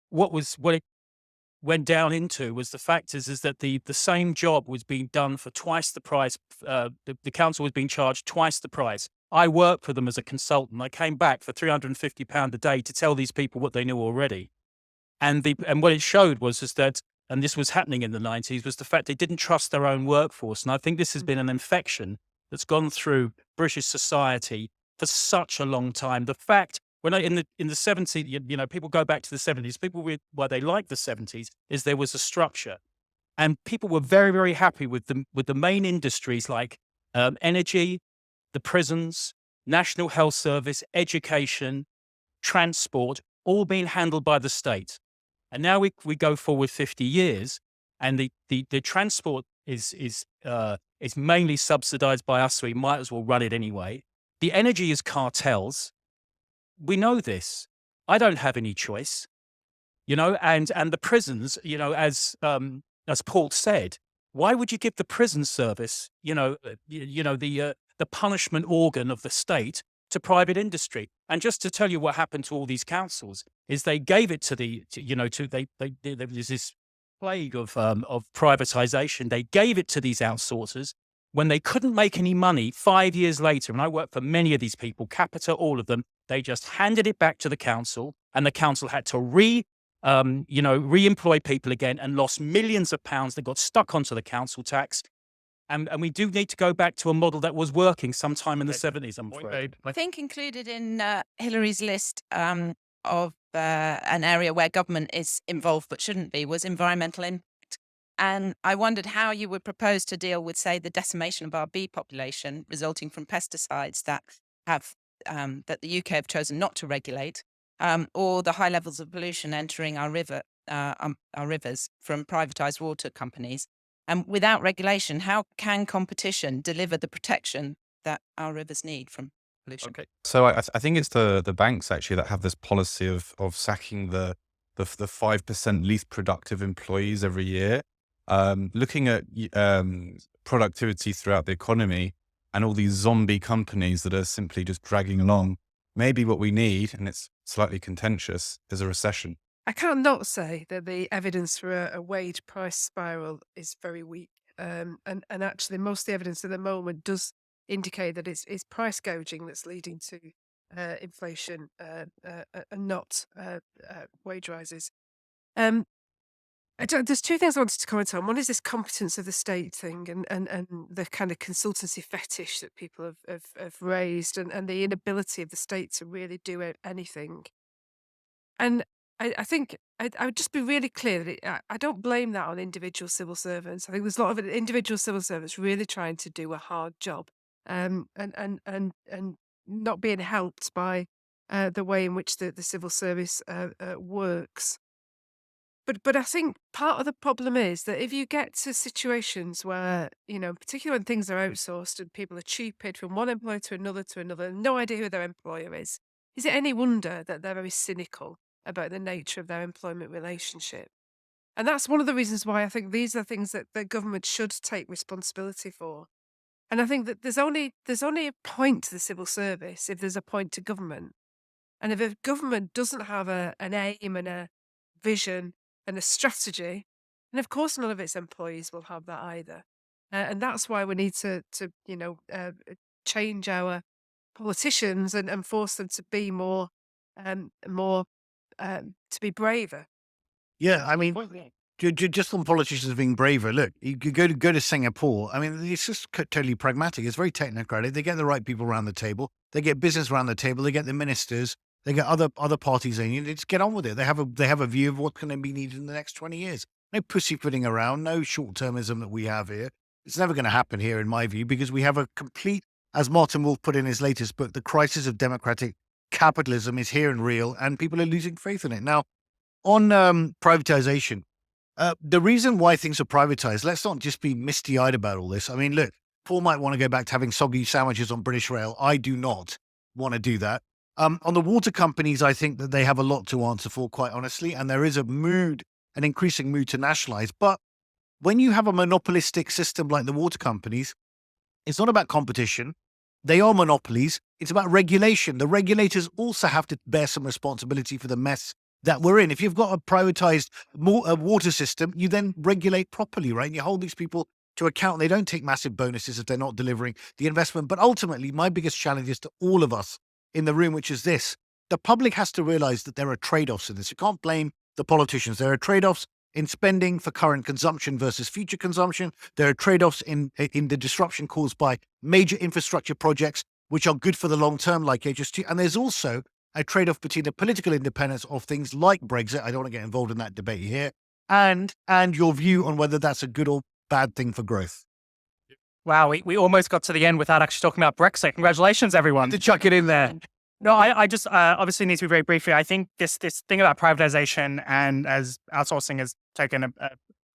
what it went down into was the fact is that the same job was being done for twice the price. The council was being charged twice the price. I worked for them as a consultant. I came back for £350 a day to tell these people what they knew already. And what it showed was that, and this was happening in the 90s, was the fact they didn't trust their own workforce. And I think this has been an infection that's gone through British society for such a long time. The fact, in the 70s, people go back to the 70s, why they like the 70s is there was a structure. And people were very, very happy with the main industries like energy, the prisons, National Health Service, education, transport, all being handled by the state. And now we go forward 50 years, and the transport is mainly subsidized by us, so we might as well run it anyway. The energy is cartels. we know this. I don't have any choice, and the prisons, as Paul said, why would you give the prison service, the punishment organ of the state to private industry? And just to tell you what happened to all these councils is they gave it to there was this plague of privatization. They gave it to these outsourcers when they couldn't make any money 5 years later. And I worked for many of these people, Capita, all of them. They just handed it back to the council, and the council had to re-employ people again and lost millions of pounds. They got stuck onto the council tax. And we do need to go back to a model that was working sometime in the 70s, I'm afraid. I think included in Hillary's list of an area where government is involved but shouldn't be was environmental impact. And I wondered how you would propose to deal with, say, the decimation of our bee population resulting from pesticides that the UK have chosen not to regulate, or the high levels of pollution entering our rivers from privatized water companies. And without regulation, how can competition deliver the protection that our rivers need from pollution? Okay. So I think it's the banks actually that have this policy of sacking the 5% least productive employees every year. Looking at productivity throughout the economy and all these zombie companies that are simply just dragging along, maybe what we need, and it's slightly contentious, is a recession. I can't not say that the evidence for a wage price spiral is very weak. And actually, most of the evidence at the moment does indicate that it's price gouging that's leading to inflation and not wage rises. There's two things I wanted to comment on. One is this competence of the state thing and the kind of consultancy fetish that people have raised and the inability of the state to really do anything. And I think I would just be really clear that I don't blame that on individual civil servants. I think there's a lot of individual civil servants really trying to do a hard job, and not being helped by the way in which the civil service works. But I think part of the problem is that if you get to situations where, particularly when things are outsourced and people are cheaped from one employer to another, and no idea who their employer is it any wonder that they're very cynical about the nature of their employment relationship? And that's one of the reasons why I think these are things that the government should take responsibility for. And I think that there's only a point to the civil service if there's a point to government. And if a government doesn't have an aim and a vision and a strategy, and of course none of its employees will have that either. And that's why we need to change our politicians and force them to be more to be braver. Yeah, I mean, just on politicians being braver. Look, you could go to Singapore. I mean, it's just totally pragmatic. It's very technocratic. They get the right people around the table. They get business around the table. They get the ministers. They get other parties in. They just get on with it. They have a view of what's going to be needed in the next 20 years. No pussyfooting around. No short-termism that we have here. It's never going to happen here, in my view, because we have a complete, as Martin Wolf put in his latest book, the crisis of democratic capitalism is here and real, and people are losing faith in it. Now, on privatization, the reason why things are privatized, let's not just be misty-eyed about all this. I mean, look, Paul might want to go back to having soggy sandwiches on British Rail. I do not want to do that. On the water companies, I think that they have a lot to answer for, quite honestly, and there is an increasing mood to nationalize. But when you have a monopolistic system like the water companies, it's not about competition. They are monopolies. It's about regulation. The regulators also have to bear some responsibility for the mess that we're in. If you've got a privatized water system, you then regulate properly, right? And you hold these people to account. They don't take massive bonuses if they're not delivering the investment. But ultimately, my biggest challenge is to all of us in the room, which is this. The public has to realize that there are trade-offs in this. You can't blame the politicians. There are trade-offs in spending for current consumption versus future consumption. There are trade-offs in the disruption caused by major infrastructure projects, which are good for the long term, like HS2. And there's also a trade-off between the political independence of things like Brexit. I don't want to get involved in that debate here. And your view on whether that's a good or bad thing for growth. Wow, we almost got to the end without actually talking about Brexit. Congratulations, everyone. To chuck it in there. No, I just obviously need to be very briefly. I think this thing about privatization and as outsourcing has taken an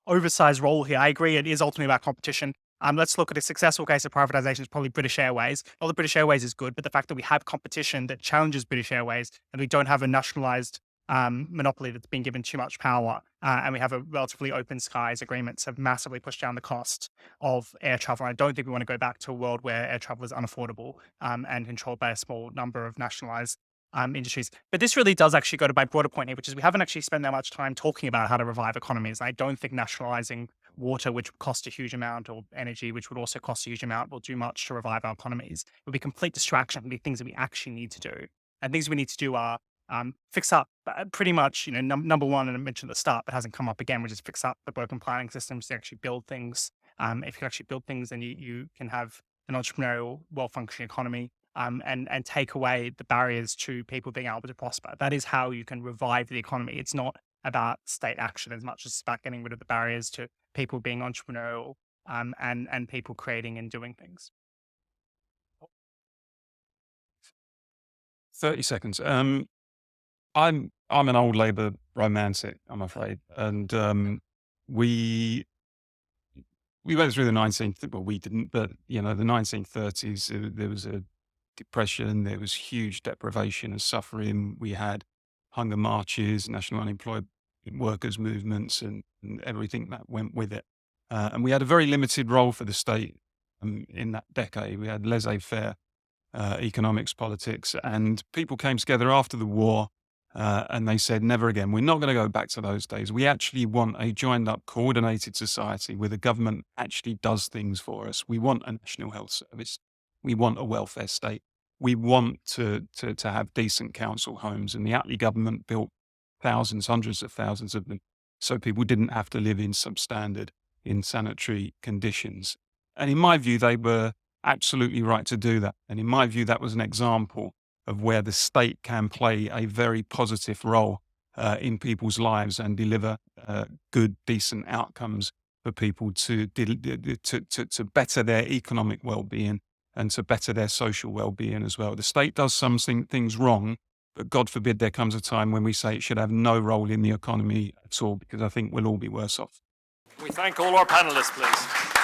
oversized role here, I agree it is ultimately about competition. Let's look at a successful case of privatization is probably British Airways. Not that British Airways is good, but the fact that we have competition that challenges British Airways and we don't have a nationalized monopoly that's been given too much power, and we have a relatively open skies agreements have massively pushed down the cost of air travel. I don't think we want to go back to a world where air travel is unaffordable and controlled by a small number of nationalized industries. But this really does actually go to my broader point here, which is we haven't actually spent that much time talking about how to revive economies. I don't think nationalizing water, which would cost a huge amount, or energy, which would also cost a huge amount, will do much to revive our economies. It would be complete distraction from the things that we actually need to do. And things we need to do are fix up pretty much, number one, and I mentioned at the start, but hasn't come up again, which is fix up the broken planning systems to actually build things. If you can actually build things, then you can have an entrepreneurial, well-functioning economy. And take away the barriers to people being able to prosper. That is how you can revive the economy. It's not about state action as much as it's about getting rid of the barriers to people being entrepreneurial and people creating and doing things. 30 seconds. I'm an old Labour romantic, I'm afraid, and we went through we didn't, but the 1930s. There was a depression, there was huge deprivation and suffering. We had hunger marches, national unemployed workers movements, and everything that went with it. And we had a very limited role for the state in that decade. We had laissez-faire economics, politics, and people came together after the war and they said, never again. We're not going to go back to those days. We actually want a joined-up, coordinated society where the government actually does things for us. We want a national health service. We want a welfare state. We want to have decent council homes, and the Attlee government built thousands, hundreds of thousands of them, so people didn't have to live in substandard, insanitary conditions. And in my view, they were absolutely right to do that. And in my view, that was an example of where the state can play a very positive role in people's lives and deliver good, decent outcomes for people to better their economic well-being and to better their social well-being as well. The state does some things wrong, but God forbid there comes a time when we say it should have no role in the economy at all, because I think we'll all be worse off. We thank all our panelists, please.